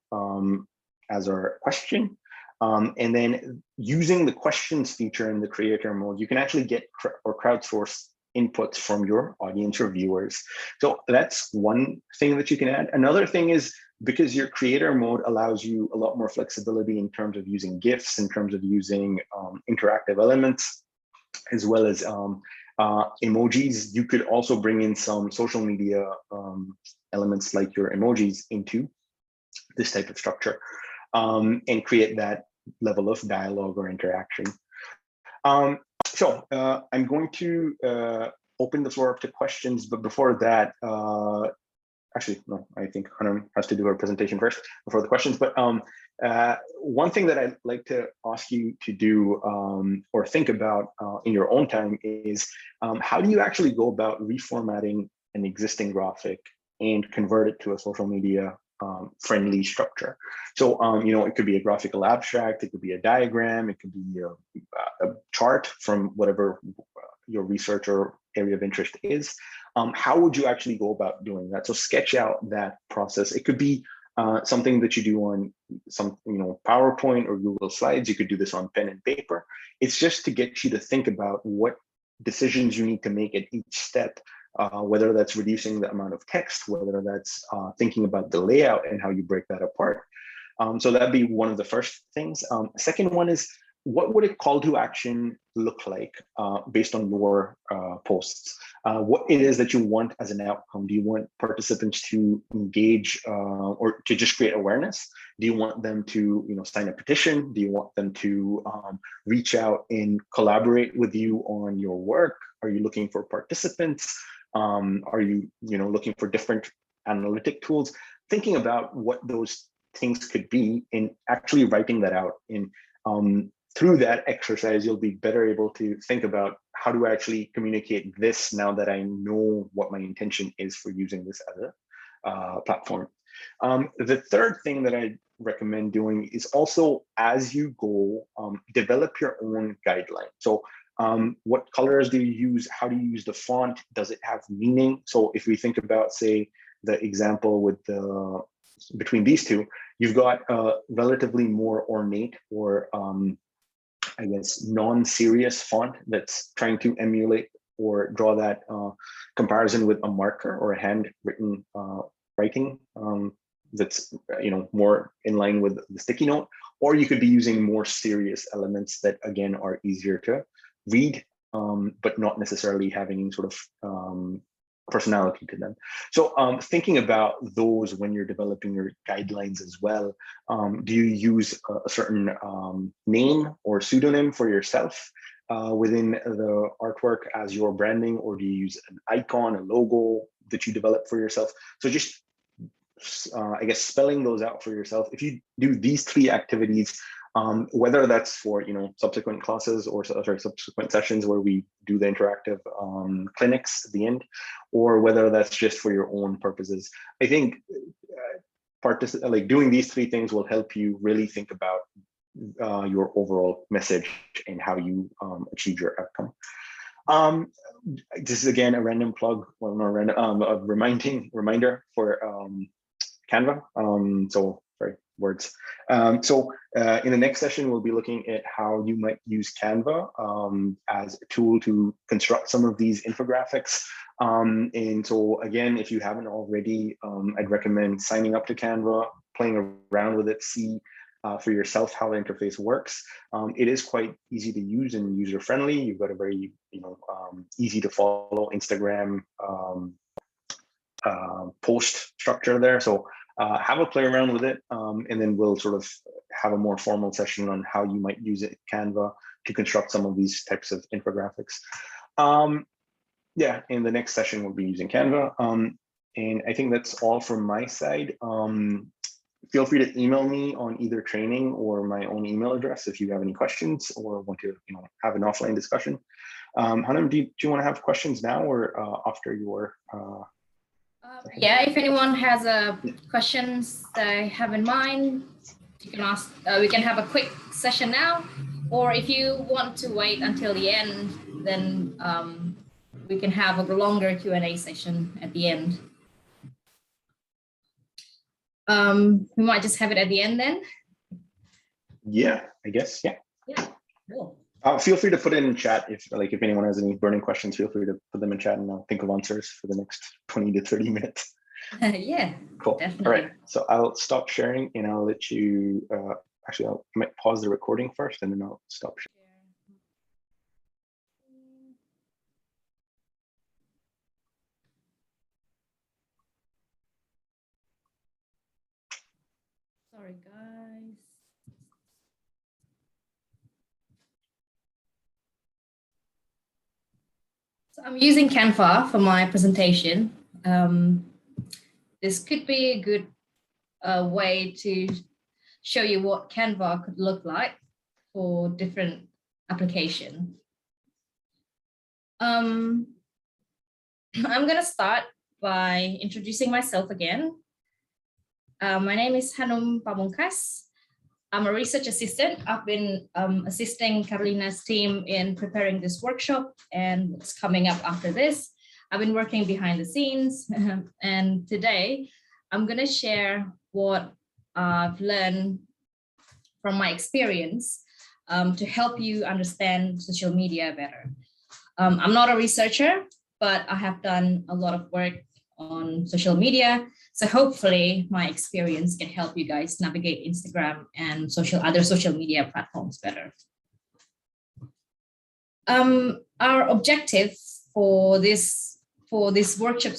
S1: as our question. And then using the questions feature in the creator mode, you can actually get or crowdsource inputs from your audience or viewers. So that's one thing that you can add. Another thing is, because your creator mode allows you a lot more flexibility in terms of using GIFs, in terms of using interactive elements, as well as emojis. You could also bring in some social media elements like your emojis into this type of structure and create that level of dialogue or interaction. So I'm going to open the floor up to questions, but before that, actually, no, I think Hanum has to do her presentation first before the questions. But one thing that I'd like to ask you to do or think about in your own time is how do you actually go about reformatting an existing graphic and convert it to a social media friendly structure? So, it could be a graphical abstract, it could be a diagram, it could be a chart from whatever your research or area of interest is. How would you actually go about doing that? So sketch out that process. It could be something that you do on some, PowerPoint or Google Slides. You could do this on pen and paper. It's just to get you to think about what decisions you need to make at each step, whether that's reducing the amount of text, whether that's thinking about the layout and how you break that apart. So that'd be one of the first things. Second one is, what would a call to action look like based on your posts? What it is that you want as an outcome? Do you want participants to engage or to just create awareness? Do you want them to sign a petition? Do you want them to reach out and collaborate with you on your work? Are you looking for participants? Are you looking for different analytic tools? Thinking about what those things could be and actually writing that out. And through that exercise, you'll be better able to think about, how do I actually communicate this now that I know what my intention is for using this as a platform? The third thing that I recommend doing is also, as you go, develop your own guideline. So what colors do you use? How do you use the font? Does it have meaning? So if we think about, say, the example with between these two, you've got a relatively more ornate or I guess non-serious font that's trying to emulate or draw that comparison with a marker or a handwritten writing that's more in line with the sticky note. Or you could be using more serious elements that again are easier to read, but not necessarily having any sort of personality to them. So thinking about those when you're developing your guidelines as well. Do you use a certain name or pseudonym for yourself within the artwork as your branding, or do you use an icon, a logo that you develop for yourself? So just I guess, spelling those out for yourself. If you do these 3 activities, whether that's for subsequent classes or subsequent sessions where we do the interactive clinics at the end, or whether that's just for your own purposes, I think doing these 3 things will help you really think about your overall message and how you achieve your outcome. This is again a random plug, well, not random, a reminder for Canva. So sorry, words. In the next session, we'll be looking at how you might use Canva as a tool to construct some of these infographics. And so again, if you haven't already, I'd recommend signing up to Canva, playing around with it, see for yourself how the interface works. It is quite easy to use and user-friendly. You've got a very easy to follow Instagram post structure there. So have a play around with it, and then we'll sort of have a more formal session on how you might use it, Canva, to construct some of these types of infographics. Yeah, in the next session, we'll be using Canva. And I think that's all from my side. Feel free to email me on either training or my own email address if you have any questions or want to have an offline discussion. Hanum, do you want to have questions now or after your
S2: yeah, if anyone has questions they have in mind, you can ask. We can have a quick session now, or if you want to wait until the end, then we can have a longer Q&A session at the end. We might just have it at the end then.
S1: Yeah, I guess. Yeah.
S2: Yeah. Cool.
S1: Feel free to put it in chat if anyone has any burning questions. Feel free to put them in chat, and I'll think of answers for the next 20 to 30 minutes.
S2: Yeah.
S1: Cool.
S2: Definitely.
S1: All right. So I'll stop sharing, and I'll let you. Actually, I might pause the recording first, and then I'll stop sharing.
S2: Sorry, guys. So I'm using Canva for my presentation. This could be a good way to show you what Canva could look like for different application. I'm going to start by introducing myself again. My name is Hanum Pamungkas. I'm a research assistant. I've been assisting Carolina's team in preparing this workshop and what's coming up after this. I've been working behind the scenes, and today I'm going to share what I've learned from my experience to help you understand social media better. I'm not a researcher, but I have done a lot of work on social media. So hopefully my experience can help you guys navigate Instagram and other social media platforms better. Our objective for this workshop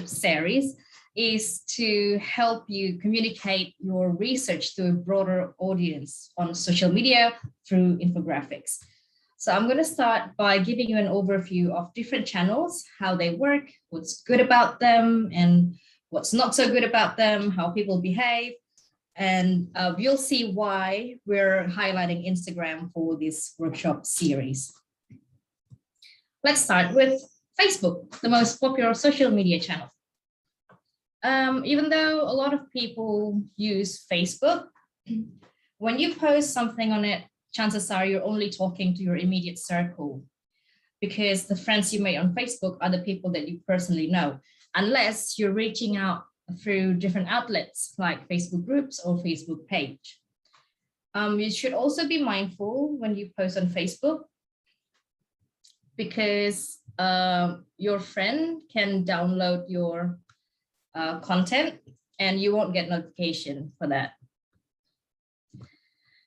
S2: series is to help you communicate your research to a broader audience on social media through infographics. So I'm going to start by giving you an overview of different channels, how they work, what's good about them, and what's not so good about them, how people behave. And you'll see why we're highlighting Instagram for this workshop series. Let's start with Facebook, the most popular social media channel. Even though a lot of people use Facebook, when you post something on it, chances are you're only talking to your immediate circle, because the friends you made on Facebook are the people that you personally know, unless you're reaching out through different outlets like Facebook groups or Facebook page. You should also be mindful when you post on Facebook, because your friend can download your content and you won't get notification for that.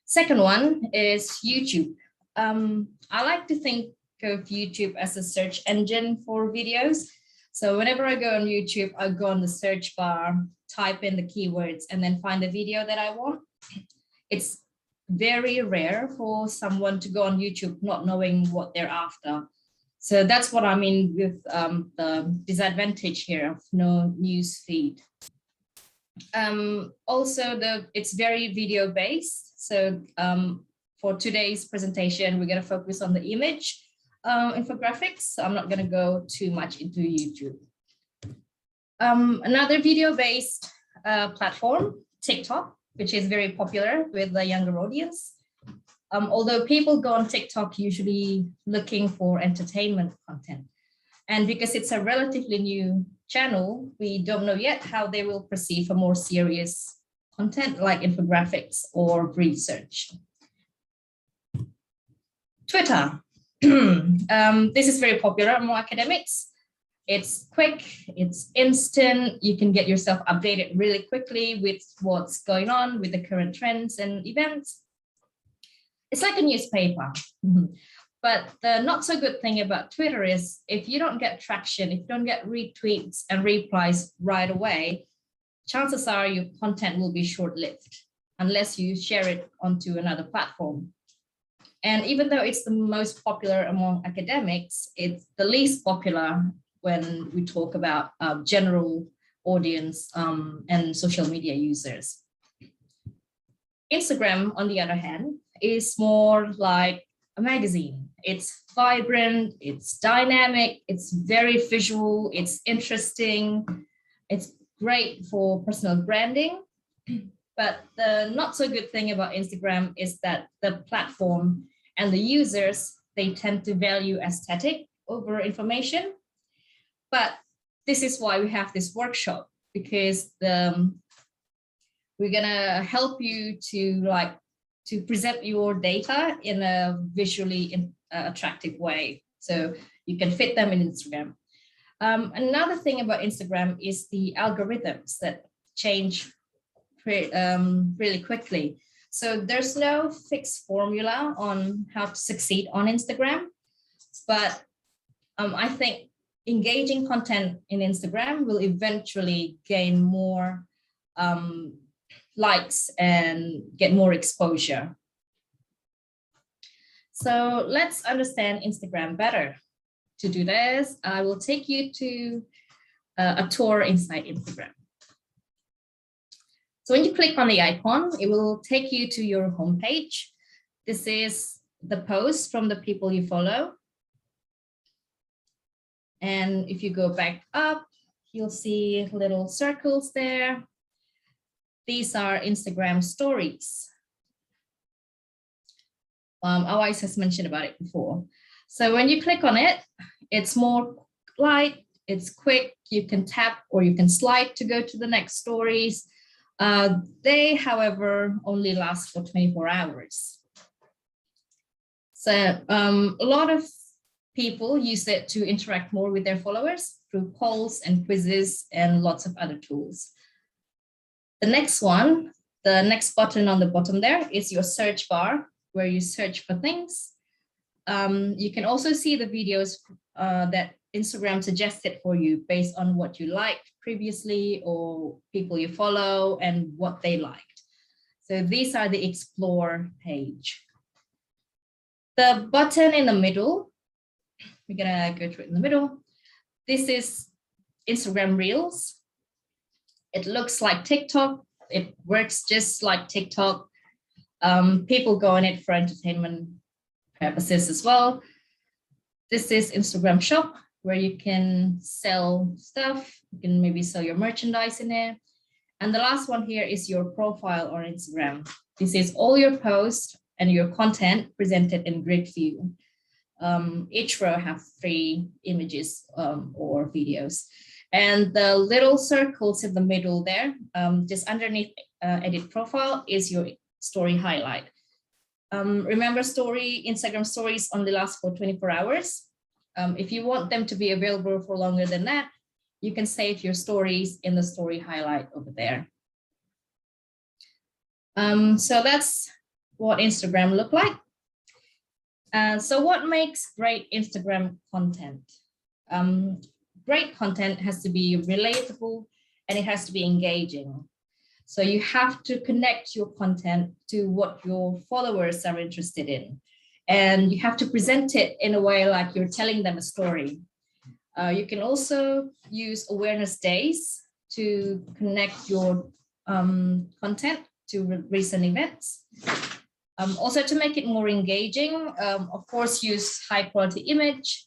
S2: Second one is YouTube. I like to think of YouTube as a search engine for videos. So whenever I go on YouTube, I go on the search bar, type in the keywords, and then find the video that I want. It's very rare for someone to go on YouTube not knowing what they're after. So that's what I mean with the disadvantage here of no news feed. Also, it's very video based. So for today's presentation, we're going to focus on the image infographics. So I'm not going to go too much into YouTube. Another video based platform, TikTok, which is very popular with the younger audience. Although people go on TikTok usually looking for entertainment content. And because it's a relatively new channel, we don't know yet how they will proceed for more serious content like infographics or research. Twitter. This is very popular among academics. It's quick, it's instant. You can get yourself updated really quickly with what's going on with the current trends and events. It's like a newspaper. But the not so good thing about Twitter is if you don't get traction, if you don't get retweets and replies right away, chances are your content will be short-lived unless you share it onto another platform. And even though it's the most popular among academics, it's the least popular when we talk about general audience and social media users. Instagram, on the other hand, is more like a magazine. It's vibrant, it's dynamic, it's very visual, it's interesting, it's great for personal branding. But the not so good thing about Instagram is that the platform and the users, they tend to value aesthetic over information. But this is why we have this workshop, because we're gonna help you to present your data in a visually attractive way, so you can fit them in Instagram. Another thing about Instagram is the algorithms that change really quickly. So there's no fixed formula on how to succeed on Instagram, but I think engaging content in Instagram will eventually gain more likes and get more exposure. So let's understand Instagram better. To do this, I will take you to a tour inside Instagram. So when you click on the icon, it will take you to your homepage. This is the posts from the people you follow. And if you go back up, you'll see little circles there. These are Instagram stories. Awais has mentioned about it before. So when you click on it, it's more light, it's quick, you can tap or you can slide to go to the next stories. They, however, only last for 24 hours. So a lot of people use it to interact more with their followers through polls and quizzes and lots of other tools. The next one, the next button on the bottom there is your search bar, where you search for things. You can also see the videos that Instagram suggested for you based on what you liked previously or people you follow and what they liked. So these are the explore page. The button in the middle, we're gonna go through it in the middle. This is Instagram Reels. It looks like TikTok. It works just like TikTok. People go on it for entertainment purposes as well. This is Instagram Shop, where you can sell stuff. You can maybe sell your merchandise in there. And the last one here is your profile on Instagram. This is all your posts and your content presented in grid view. Each row have 3 images or videos. And the little circles in the middle there, just underneath edit profile, is your story highlight. Remember, Instagram stories only last for 24 hours. If you want them to be available for longer than that, you can save your stories in the story highlight over there. So that's what Instagram look like. So what makes great Instagram content? Great content has to be relatable and it has to be engaging. So you have to connect your content to what your followers are interested in. and you have to present it in a way like you're telling them a story. You can also use awareness days to connect your content to recent events. Also, to make it more engaging, of course, use high quality image,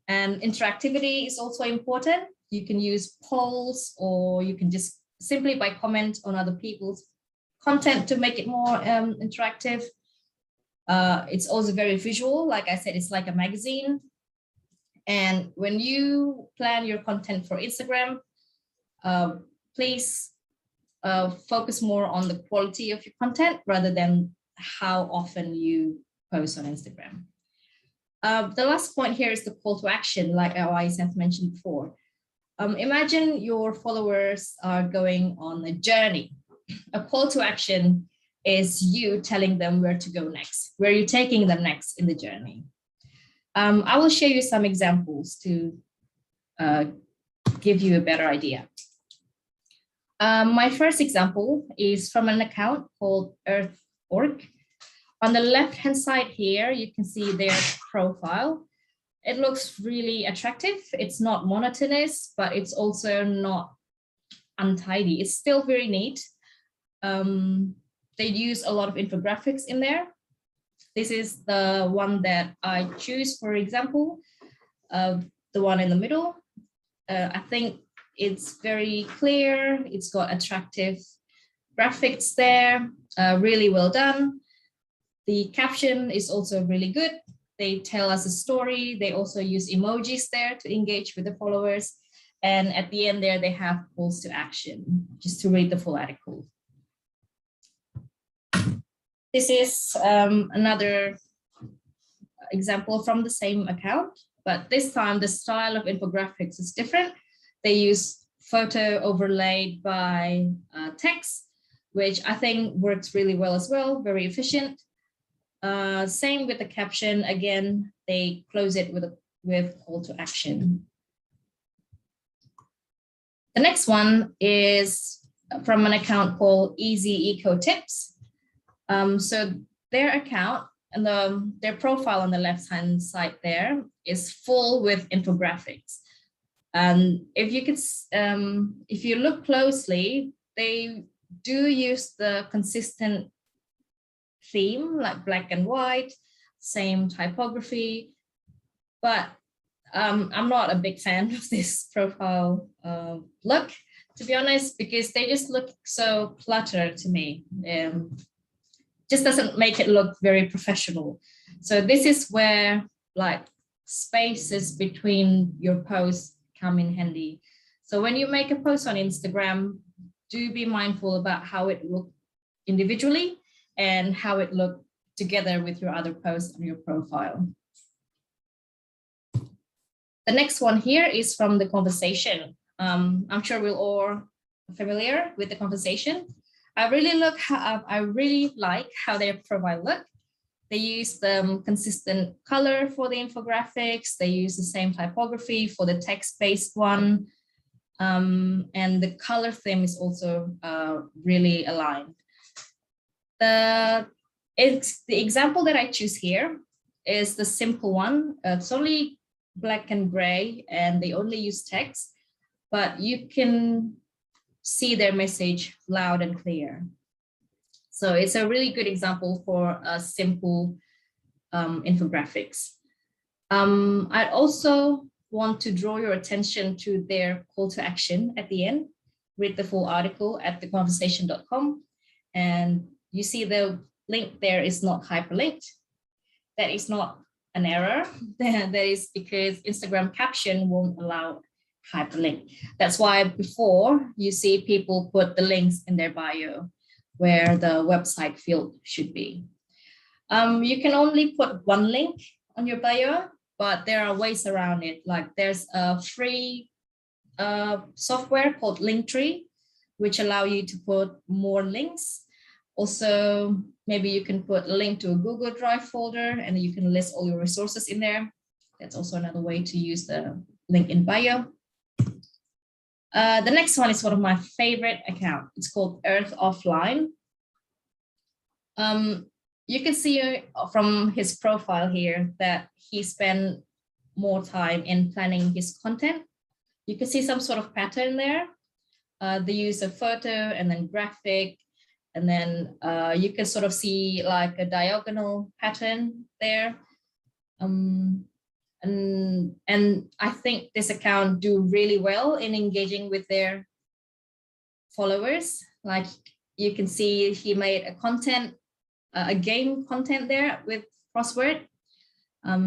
S2: and interactivity is also important. You can use polls, or you can just simply by comment on other people's content to make it more interactive. It's also very visual. Like I said, it's like a magazine. And when you plan your content for Instagram, please focus more on the quality of your content rather than how often you post on Instagram. The last point here is the call to action, like I have mentioned before. Imagine your followers are going on a journey. A call to action is you telling them where to go next, where you're taking them next in the journey. I will show you some examples to give you a better idea. My first example is from an account called Earth.org. On the left-hand side here, you can see their profile. It looks really attractive. It's not monotonous, but it's also not untidy. It's still very neat. They use a lot of infographics in there. This is the one that I choose, for example, the one in the middle. I think it's very clear. It's got attractive graphics there, really well done. The caption is also really good. They tell us a story. They also use emojis there to engage with the followers. And at the end there, they have calls to action, just to read the full article. This is another example from the same account, but this time the style of infographics is different. They use photo overlaid by text, which I think works really well as well, very efficient. Same with the caption. Again, they close it with call to action. The next one is from an account called Easy Eco Tips. So their account and their profile on the left-hand side there is full with infographics. And if you look closely, they do use the consistent theme, like black and white, same typography, but I'm not a big fan of this profile look, to be honest, because they just look so cluttered to me. Just doesn't make it look very professional. So this is where like spaces between your posts come in handy. So when you make a post on Instagram, do be mindful about how it looks individually and how it looked together with your other posts on your profile. The next one here is from the conversation. I'm sure we're all familiar with the conversation. I really like how their profile look. They use the consistent color for the infographics. They use the same typography for the text-based one. And the color theme is also really aligned. The example that I choose here is the simple one. It's only black and gray, and they only use text, but you can see their message loud and clear. So it's a really good example for a simple infographics. I also want to draw your attention to their call to action at the end. Read the full article at theconversation.com, and you see the link there is not hyperlinked. That is not an error. That is because Instagram caption won't allow hyperlink. That's why before you see people put the links in their bio where the website field should be. You can only put one link on your bio, but there are ways around it. Like there's a free software called Linktree, which allow you to put more links. Also, maybe you can put a link to a Google Drive folder and you can list all your resources in there. That's also another way to use the link in bio. The next one is one of my favorite accounts. It's called Earth Offline. you can see from his profile here that he spent more time in planning his content. You can see some sort of pattern there. The use of photo and then graphic, and then you can sort of see like a diagonal pattern there. And I think this account do really well in engaging with their followers. Like you can see he made a game content there with crossword.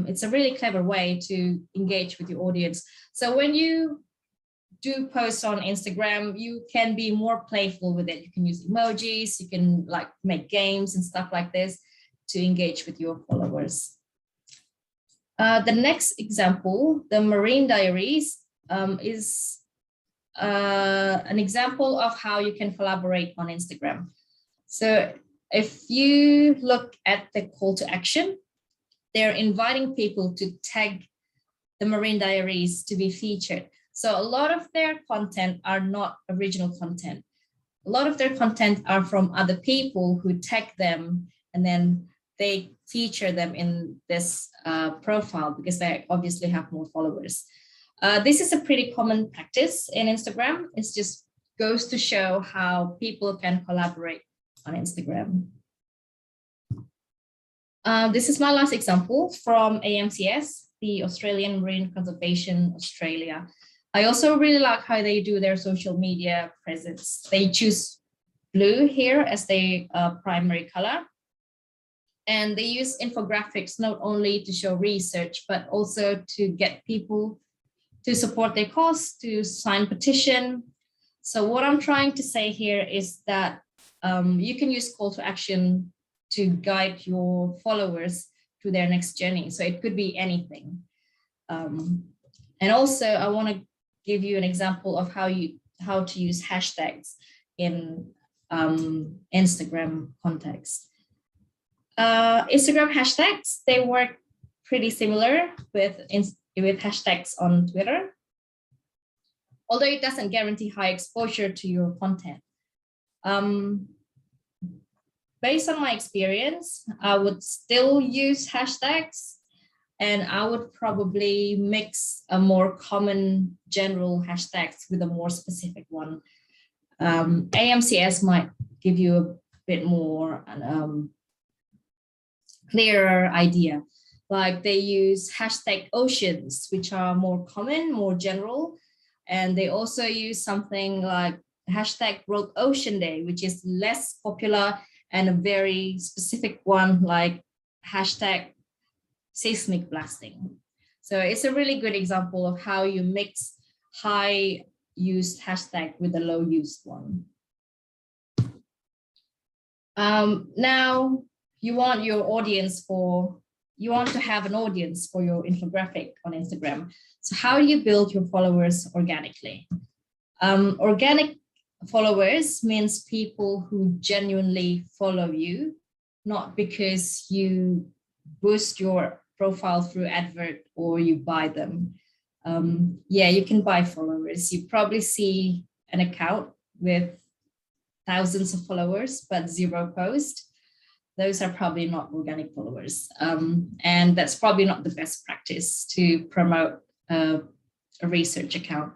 S2: It's a really clever way to engage with your audience. So when you do post on Instagram, you can be more playful with it. You can use emojis, you can like make games and stuff like this to engage with your followers. The next example, the Marine Diaries, is an example of how you can collaborate on Instagram. So if you look at the call to action, they're inviting people to tag the Marine Diaries to be featured. So a lot of their content are not original content. A lot of their content are from other people who tag them, and then they feature them in this profile because they obviously have more followers. This is a pretty common practice in Instagram. It just goes to show how people can collaborate on Instagram. This is my last example from AMCS, the Australian Marine Conservation Australia. I also really like how they do their social media presence. They choose blue here as their primary color. And they use infographics not only to show research, but also to get people to support their cause, to sign petition. So what I'm trying to say here is that you can use call to action to guide your followers to their next journey. So it could be anything. And also I want to give you an example of how to use hashtags in Instagram context. Instagram hashtags, they work pretty similar with hashtags on Twitter, although it doesn't guarantee high exposure to your content. Based on my experience, I would still use hashtags, and I would probably mix a more common general hashtags with a more specific one. AMCS might give you a bit more clearer idea. Like they use hashtag oceans, which are more common, more general. And they also use something like hashtag World Ocean Day, which is less popular, and a very specific one like hashtag seismic blasting. So it's a really good example of how you mix high used hashtag with a low used one. Now you want to have an audience for your infographic on Instagram. So how do you build your followers organically? Organic followers means people who genuinely follow you, not because you boost your profile through advert or you buy them. Yeah, you can buy followers. You probably see an account with thousands of followers, but 0 posts. Those are probably not organic followers. And that's probably not the best practice to promote a research account.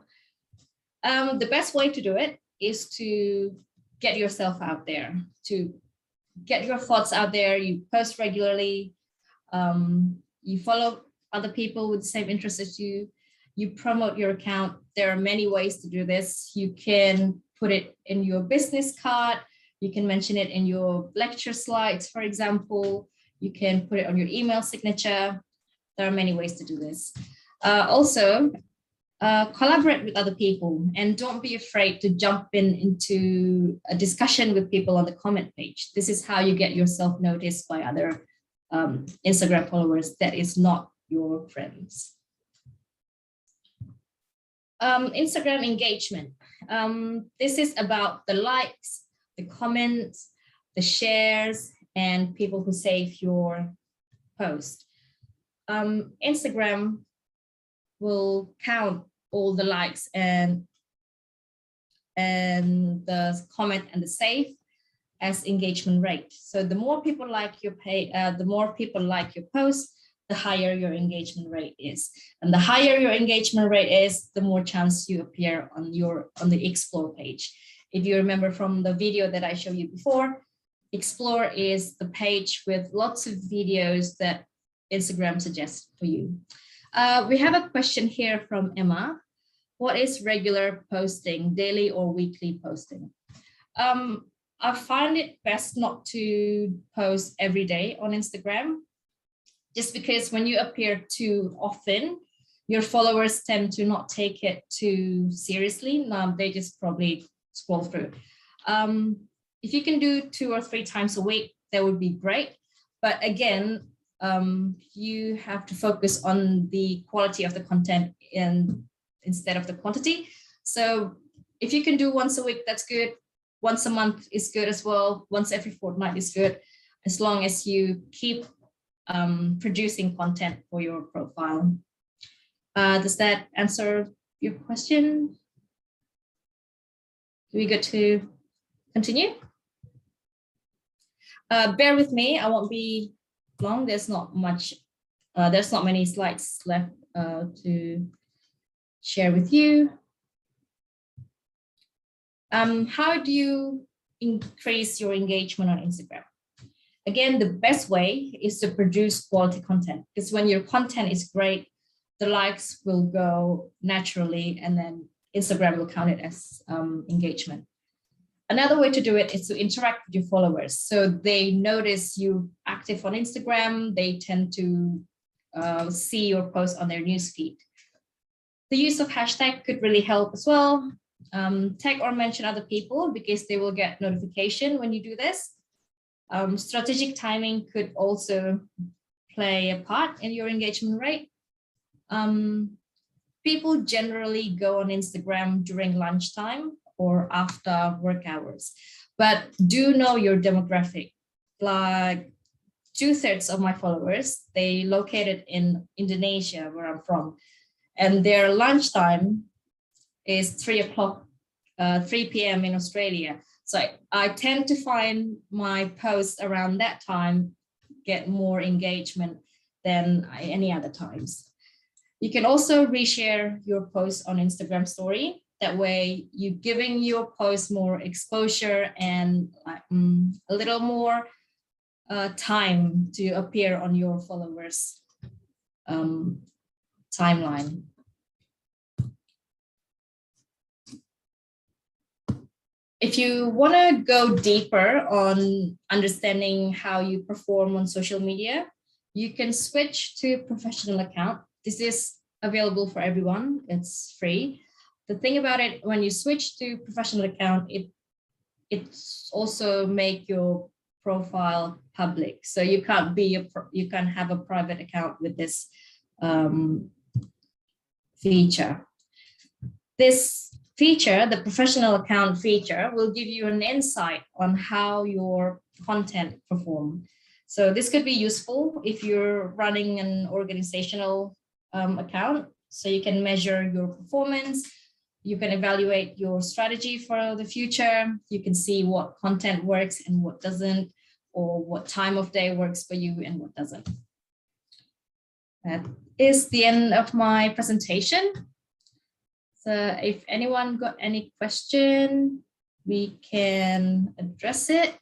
S2: The best way to do it is to get yourself out there, to get your thoughts out there. You post regularly, you follow other people with the same interests as you, you promote your account. There are many ways to do this. You can put it in your business card. You can mention it in your lecture slides, for example. You can put it on your email signature. There are many ways to do this. Also, collaborate with other people, and don't be afraid to jump into a discussion with people on the comment page. This is how you get yourself noticed by other Instagram followers that is not your friends. Instagram engagement. This is about the likes, the comments, the shares, and people who save your post. Instagram will count all the likes and the comment and the save. as engagement rate. So the more people like your post, the higher your engagement rate is. And the higher your engagement rate is, the more chance you appear on the Explore page. If you remember from the video that I showed you before, Explore is the page with lots of videos that Instagram suggests for you. We have a question here from Emma. What is regular posting, daily or weekly posting? I find it best not to post every day on Instagram, just because when you appear too often, your followers tend to not take it too seriously. They just probably scroll through. If you can do 2 or 3 times a week, that would be great. But again, you have to focus on the quality of the content instead of the quantity. So if you can do once a week, that's good. Once a month is good as well. Once every fortnight is good, as long as you keep producing content for your profile. Does that answer your question? Are we good to continue? Bear with me, I won't be long. There's not many slides left to share with you. How do you increase your engagement on Instagram? Again, the best way is to produce quality content, because when your content is great, the likes will go naturally, and then Instagram will count it as engagement. Another way to do it is to interact with your followers. So they notice you active on Instagram, they tend to see your post on their newsfeed. The use of hashtag could really help as well. Tag or mention other people, because they will get notification when you do this. Strategic timing could also play a part in your engagement rate. People generally go on Instagram during lunchtime or after work hours, but do know your demographic. Like 2/3 of my followers, they located in Indonesia, where I'm from, and their lunchtime is 3 p.m. in Australia. So I tend to find my posts around that time get more engagement than any other times. You can also reshare your post on Instagram story. That way you're giving your post more exposure and a little more time to appear on your followers' timeline. If you want to go deeper on understanding how you perform on social media, you can switch to professional account. This is available for everyone. It's free. The thing about it, when you switch to professional account, it's also make your profile public. So you can't have a private account with this feature. This feature, the professional account feature, will give you an insight on how your content perform. So this could be useful if you're running an organizational account, so you can measure your performance. You can evaluate your strategy for the future. You can see what content works and what doesn't, or what time of day works for you and what doesn't. That is the end of my presentation. So if anyone got any question, we can address it.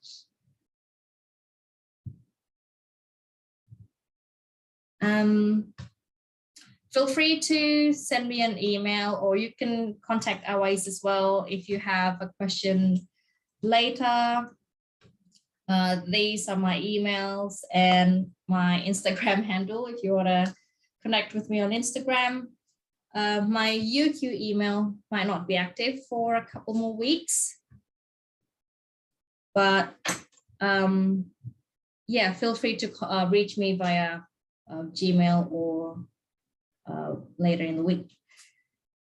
S2: Feel free to send me an email, or you can contact Awais as well if you have a question later. These are my emails and my Instagram handle if you want to connect with me on Instagram. My UQ email might not be active for a couple more weeks, but yeah, feel free to reach me via Gmail or later in the week.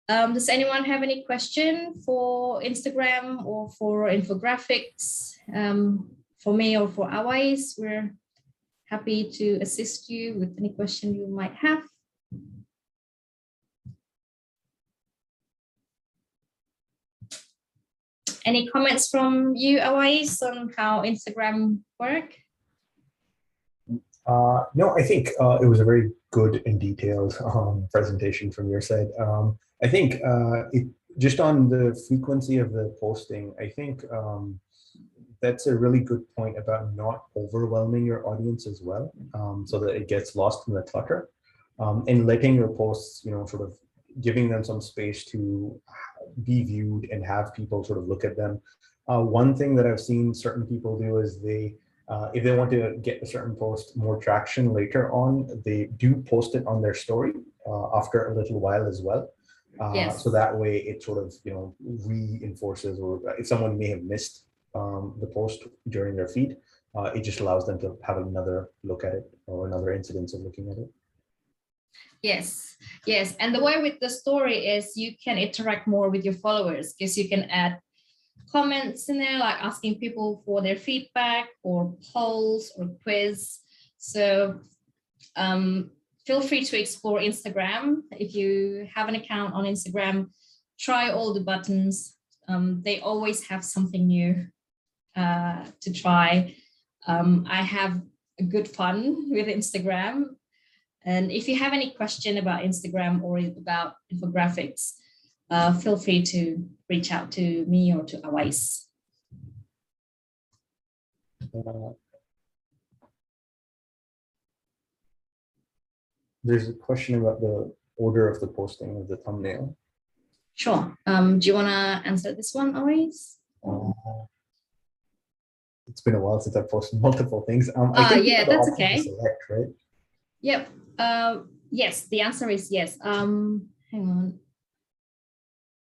S2: Does anyone have any question for Instagram or for infographics? For me or for Awais, we're happy to assist you with any question you might have. Any comments from you, Awais, on how Instagram work?
S3: No, I think it was a very good and detailed presentation from your side. I think just on the frequency of the posting, I think that's a really good point about not overwhelming your audience as well, so that it gets lost in the clutter, and letting your posts, sort of giving them some space to be viewed and have people sort of look at them. One thing that I've seen certain people do is if they want to get a certain post more traction later on, they do post it on their story after a little while as well.
S2: Yes.
S3: So that way it sort of, reinforces, or if someone may have missed the post during their feed, it just allows them to have another look at it or another incidence of looking at it.
S2: Yes, yes. And the way with the story is you can interact more with your followers, because you can add comments in there, like asking people for their feedback or polls or quiz. So feel free to explore Instagram. If you have an account on Instagram, try all the buttons. They always have something new to try. I have a good fun with Instagram. And if you have any question about Instagram or about infographics, feel free to reach out to me or to Awais.
S3: There's a question about the order of the posting of the thumbnail.
S2: Sure. Do you want to answer this one, Awais?
S3: It's been a while since I've posted multiple things. I think
S2: yeah, that's okay.
S3: Select, right?
S2: Yep. Yes, the answer is yes. Hang on.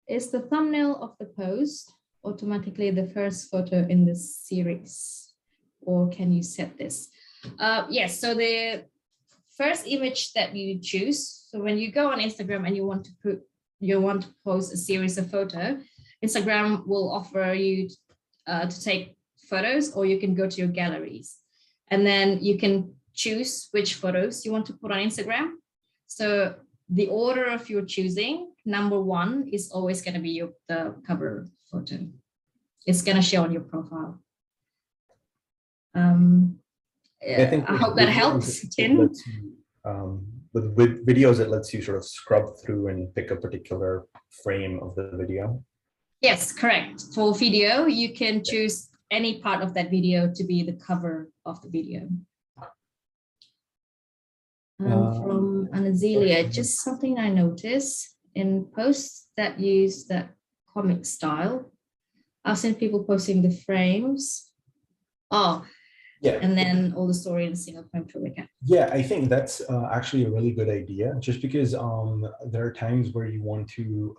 S2: Is the thumbnail of the post automatically the first photo in the series, or can you set this? Yes, so the first image that you choose, so when you go on Instagram and you want to post a series of photos, Instagram will offer you to take photos, or you can go to your galleries, and then you can choose which photos you want to put on Instagram. So the order of your choosing, number one is always going to be the cover photo. It's going to show on your profile. I hope that helps, Tim.
S3: With videos, it lets you sort of scrub through and pick a particular frame of the video.
S2: Yes, correct. For video, you can choose any part of that video to be the cover of the video. From Anazelia, just something I noticed in posts that use that comic style. I've seen people posting the frames. Oh, yeah. And then all the story in a single frame to recap.
S3: Yeah, I think that's actually a really good idea, just because there are times where you want to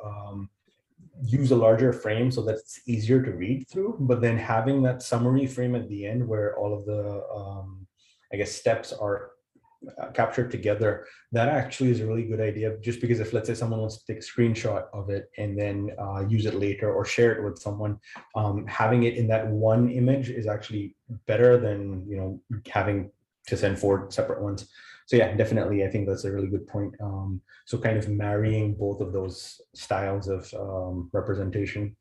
S3: use a larger frame so that it's easier to read through, but then having that summary frame at the end where all of the, I guess, steps are captured together, that actually is a really good idea, just because if, let's say, someone wants to take a screenshot of it and then use it later or share it with someone, having it in that one image is actually better than, having to send 4 separate ones. So yeah, definitely, I think that's a really good point. So kind of marrying both of those styles of representation.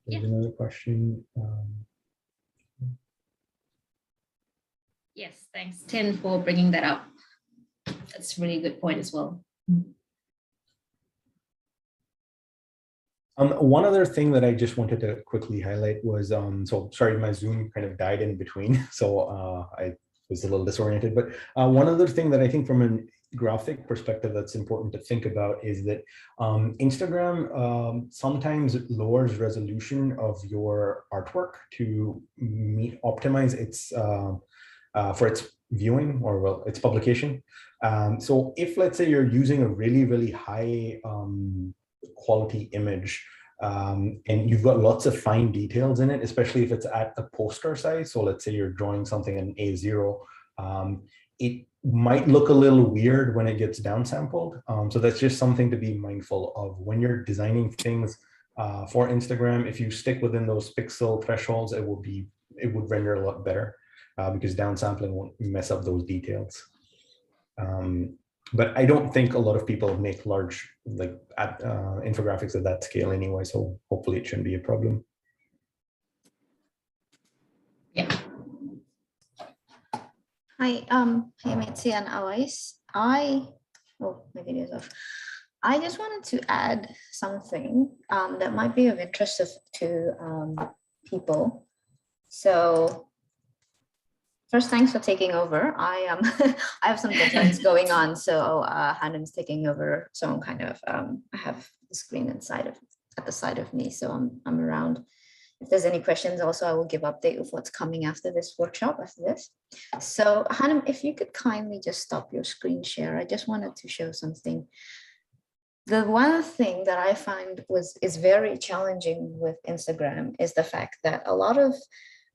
S3: There's another question.
S2: Yes, thanks, Tim, for bringing that up. That's a really good point as well.
S3: One other thing that I just wanted to quickly highlight was, so sorry, my Zoom kind of died in between, so I was a little disoriented, but one other thing that I think from a graphic perspective that's important to think about is that Instagram sometimes lowers resolution of your artwork to optimize its for its viewing, or well, its publication. So if, let's say, you're using a really, really high quality image and you've got lots of fine details in it, especially if it's at a poster size. So let's say you're drawing something in A0, it might look a little weird when it gets downsampled. So that's just something to be mindful of when you're designing things for Instagram. If you stick within those pixel thresholds, it would render a lot better. Because downsampling won't mess up those details. But I don't think a lot of people make large infographics at that scale anyway, so hopefully it shouldn't be a problem.
S2: Yeah.
S4: Hi, hey Mitzi and Alois. Oh, my video's off. I just wanted to add something that might be of interest to people. So first, thanks for taking over. I have some deadlines going on, so Hanum's taking over. So I'm kind of I have the screen at the side of me, so I'm around. If there's any questions, also I will give update of what's coming after this workshop, after this. So Hanum, if you could kindly just stop your screen share, I just wanted to show something. The one thing that I find is very challenging with Instagram is the fact that a lot of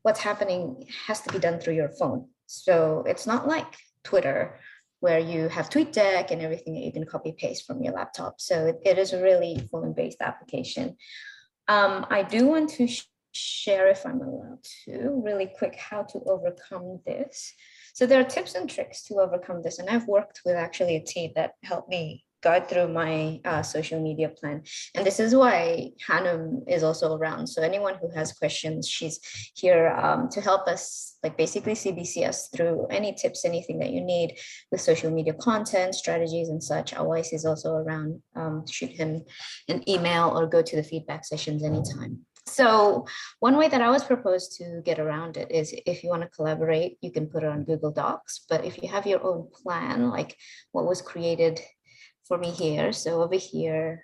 S4: what's happening has to be done through your phone. So it's not like Twitter, where you have TweetDeck and everything that you can copy paste from your laptop. So it is a really phone-based application. I do want to share, if I'm allowed to, really quick how to overcome this. So there are tips and tricks to overcome this. And I've worked with actually a team that helped me guide through my social media plan. And this is why Hanum is also around. So anyone who has questions, she's here to help us, like basically CBC us through any tips, anything that you need with social media content, strategies and such. Alois is also around. Shoot him an email or go to the feedback sessions anytime. So one way that I was proposed to get around it is if you want to collaborate, you can put it on Google Docs. But if you have your own plan, like what was created for me here. So over here,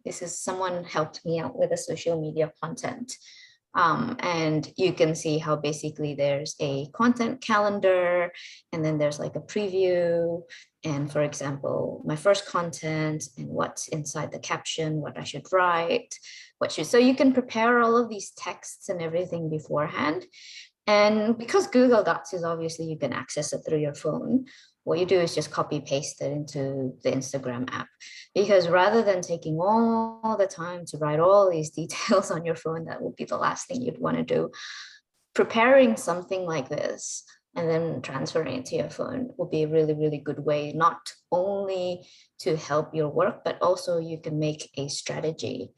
S4: this is someone helped me out with the social media content. And you can see how basically there's a content calendar, and then there's like a preview. And for example, my first content and what's inside the caption, what I should write, so you can prepare all of these texts and everything beforehand. And because Google Docs is obviously you can access it through your phone, what you do is just copy paste it into the Instagram app, because rather than taking all the time to write all these details on your phone, that would be the last thing you'd want to do. Preparing something like this and then transferring it to your phone will be a really, really good way, not only to help your work, but also you can make a strategy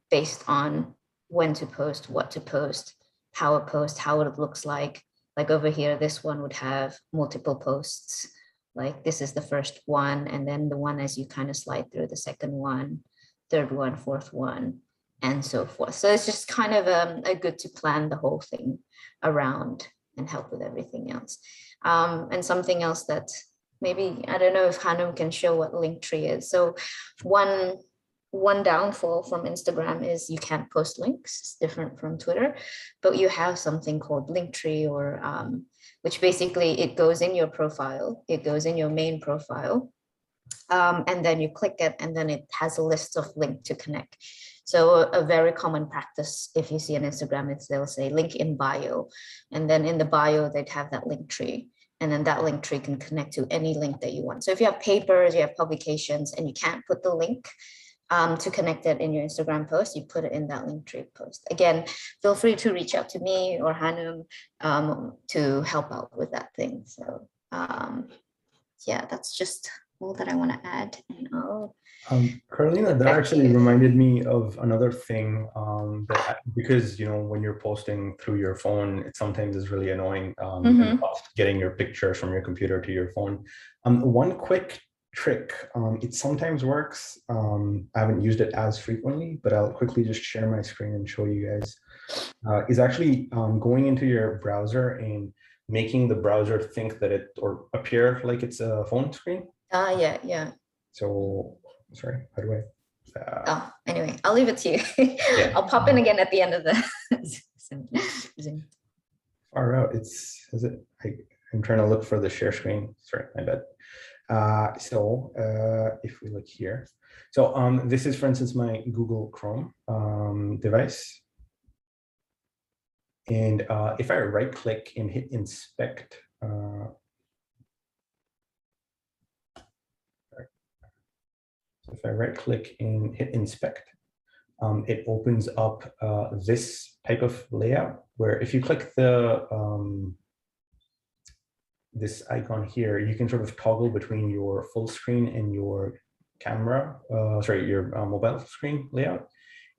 S4: based on when to post, what to post, how it looks like. Like over here, this one would have multiple posts. Like this is the first one, and then the one as you kind of slide through, the second one, third one, fourth one, and so forth. So it's just kind of a good to plan the whole thing around and help with everything else. And something else that maybe, I don't know if Hanum can show what Linktree is. So one downfall from Instagram is you can't post links. It's different from Twitter, but you have something called Linktree, or which basically it goes in your profile, it goes in your main profile, and then you click it, and then it has a list of links to connect. So a very common practice, if you see on Instagram, is they'll say link in bio, and then in the bio they'd have that link tree. And then that link tree can connect to any link that you want. So if you have papers, you have publications, and you can't put the link to connect it in your Instagram post, you put it in that Linktree post. Again, feel free to reach out to me or Hanum to help out with that thing. So yeah, that's just all that I want to add. And
S3: Carolina, that actually reminded me of another thing because when you're posting through your phone, it sometimes is really annoying getting your pictures from your computer to your phone. One quick trick, it sometimes works. I haven't used it as frequently, but I'll quickly just share my screen and show you guys. Is actually going into your browser and making the browser think that or appear like it's a phone screen.
S4: Yeah.
S3: So sorry, how do I?
S4: Anyway, I'll leave it to you.
S3: Yeah.
S4: I'll pop in again at the end of the Zoom.
S3: Far out. I'm trying to look for the share screen. Sorry, my bad. So if we look here, so this is, for instance, my Google Chrome device. And if I right click and hit inspect, so if I right click and hit inspect, it opens up this type of layout where if you click the this icon here, you can sort of toggle between your full screen and your camera, your mobile screen layout.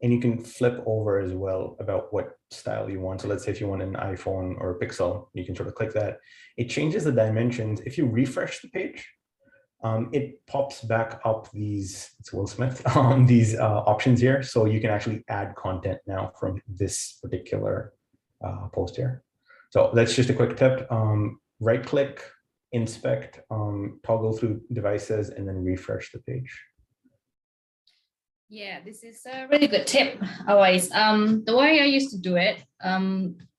S3: And you can flip over as well about what style you want. So let's say if you want an iPhone or a Pixel, you can sort of click that. It changes the dimensions. If you refresh the page, it pops back up these, it's Will Smith, these options here. So you can actually add content now from this particular post here. So that's just a quick tip. Right click, inspect, toggle through devices, and then refresh the page.
S2: Yeah, this is a really good tip, always. The way I used to do it,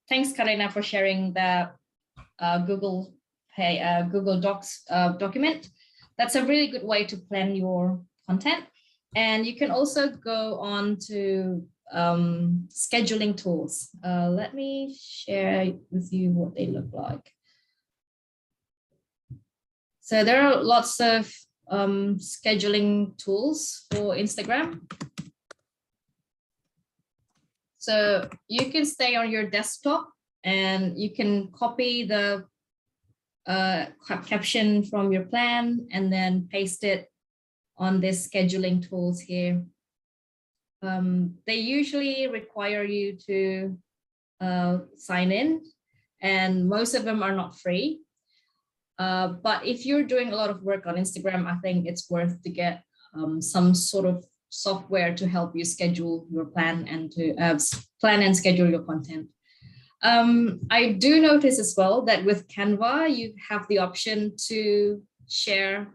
S2: thanks, Karina, for sharing the Google Docs document. That's a really good way to plan your content. And you can also go on to scheduling tools. Let me share with you what they look like. So there are lots of scheduling tools for Instagram. So you can stay on your desktop and you can copy the caption from your plan and then paste it on this scheduling tools here. They usually require you to sign in, and most of them are not free. But if you're doing a lot of work on Instagram, I think it's worth to get some sort of software to help you schedule your plan and to plan and schedule your content. I do notice as well that with Canva, you have the option to share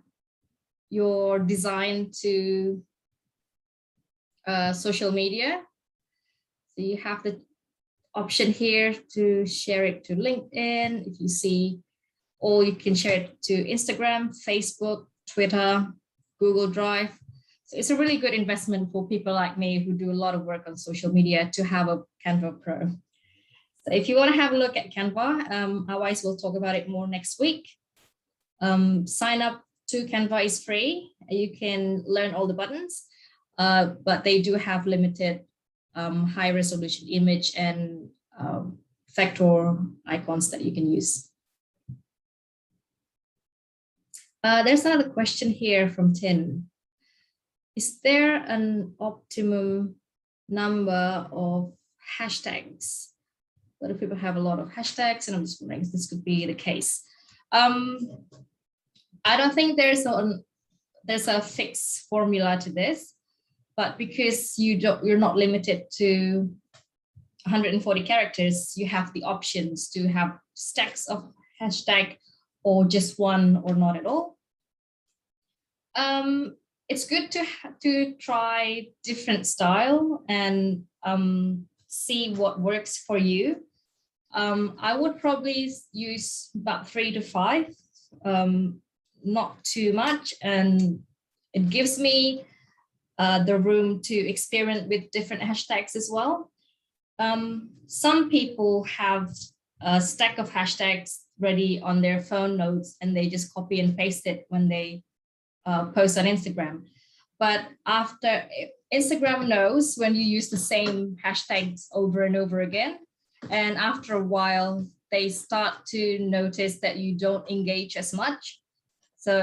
S2: your design to social media. So you have the option here to share it to LinkedIn, if you see, or you can share it to Instagram, Facebook, Twitter, Google Drive. So it's a really good investment for people like me who do a lot of work on social media to have a Canva Pro. So if you want to have a look at Canva, otherwise we'll talk about it more next week. Sign up to Canva is free. You can learn all the buttons, but they do have limited high resolution image and factor icons that you can use. There's another question here from Tin. Is there an optimum number of hashtags? A lot of people have a lot of hashtags, and I'm just wondering if this could be the case. I don't think there's a fixed formula to this, but because you're not limited to 140 characters, you have the options to have stacks of hashtag or just one or not at all. It's good to try different style and see what works for you. I would probably use about 3 to 5, not too much, and it gives me the room to experiment with different hashtags as well. Some people have a stack of hashtags ready on their phone notes and they just copy and paste it when they post on Instagram. But after Instagram knows when you use the same hashtags over and over again, and after a while they start to notice that you don't engage as much. So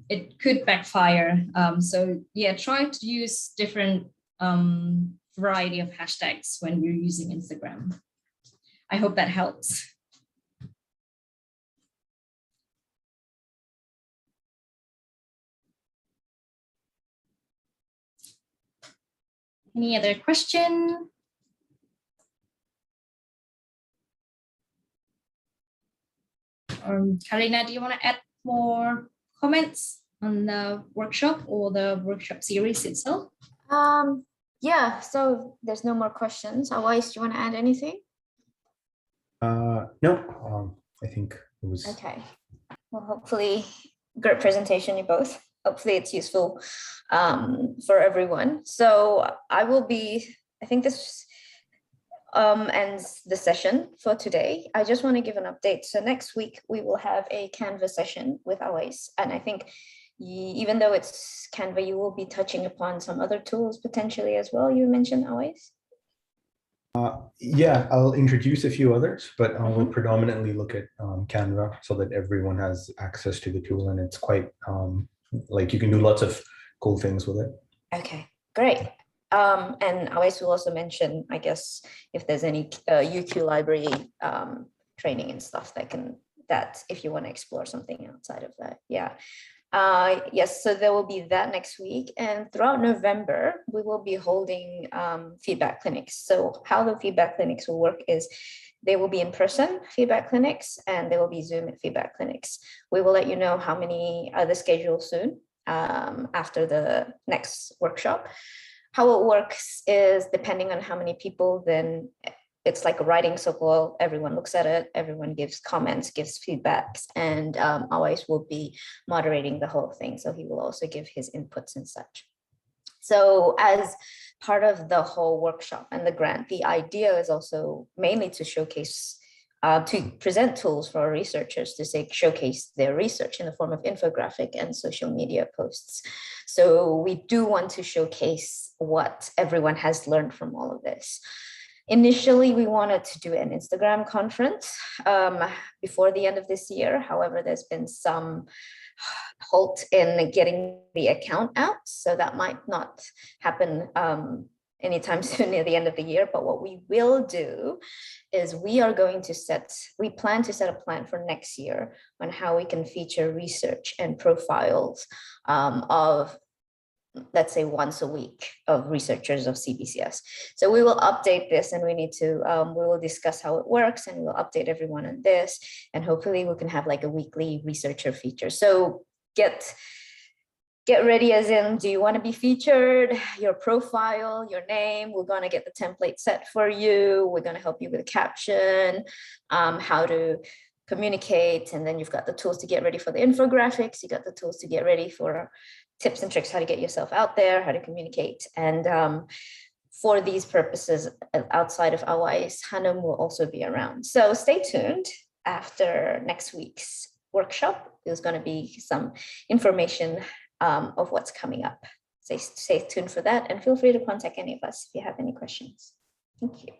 S2: it could backfire. So yeah, try to use different variety of hashtags when you're using Instagram. I hope that helps. Any other question? Karina, do you want to add more comments on the workshop or the workshop series itself?
S4: Yeah, so there's no more questions. Otherwise, do you want to add anything?
S3: No, I think it was.
S4: Okay. Well, hopefully, great presentation, you both. Hopefully it's useful for everyone. So I think this ends the session for today. I just want to give an update. So next week we will have a Canva session with Awais. And I think even though it's Canva, you will be touching upon some other tools potentially as well. You mentioned Awais.
S3: Yeah, I'll introduce a few others, but we'll predominantly look at Canva so that everyone has access to the tool, and it's quite like you can do lots of cool things with it.
S4: Okay, great. And Awais will also mention, I guess, if there's any UQ library training and stuff that if you want to explore something outside of that. Yeah. Yes, so there will be that next week, and throughout November, we will be holding feedback clinics. So how the feedback clinics will work is they will be in-person feedback clinics, and they will be Zoom feedback clinics. We will let you know how many are the schedule soon after the next workshop. How it works is depending on how many people, then it's like a writing circle. Everyone looks at it, everyone gives comments, gives feedbacks, and Awais will be moderating the whole thing. So he will also give his inputs and such. So as part of the whole workshop and the grant, the idea is also mainly to showcase, to present tools for our researchers to showcase their research in the form of infographic and social media posts. So we do want to showcase what everyone has learned from all of this. Initially, we wanted to do an Instagram conference before the end of this year. However, there's been some halt in getting the account out, so that might not happen anytime soon near the end of the year. But what we will do is we plan to set a plan for next year on how we can feature research and profiles of, let's say, once a week of researchers of CBCS. So we will update this, and we will discuss how it works, and we'll update everyone on this, and hopefully we can have like a weekly researcher feature. So get ready, as in, do you want to be featured? Your profile, your name, we're going to get the template set for you. We're going to help you with a caption, how to communicate, and then you've got the tools to get ready for the infographics. You got the tools to get ready for tips and tricks, how to get yourself out there, how to communicate. And for these purposes, outside of Awais, Hanum will also be around. So stay tuned. After next week's workshop, there's going to be some information of what's coming up. So stay tuned for that, and feel free to contact any of us if you have any questions. Thank you.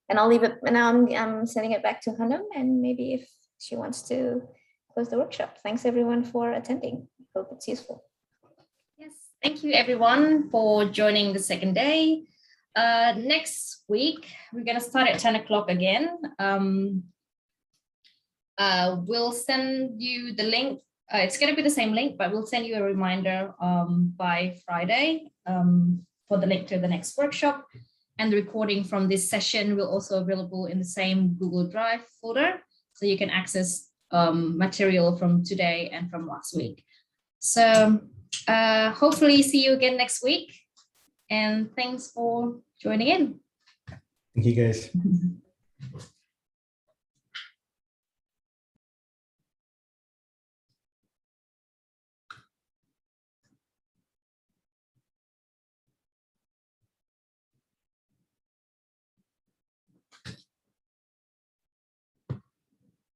S4: And I'll leave it, and now I'm sending it back to Hanum, and maybe if she wants to close the workshop. Thanks everyone for attending. Hope it's useful.
S2: Yes, thank you everyone for joining the second day. Next week, we're going to start at 10 o'clock again. We'll send you the link. It's going to be the same link, but we'll send you a reminder by Friday for the link to the next workshop. And the recording from this session will also available in the same Google Drive folder, so you can access material from today and from last week. So hopefully see you again next week, and thanks for joining in.
S3: Thank you guys.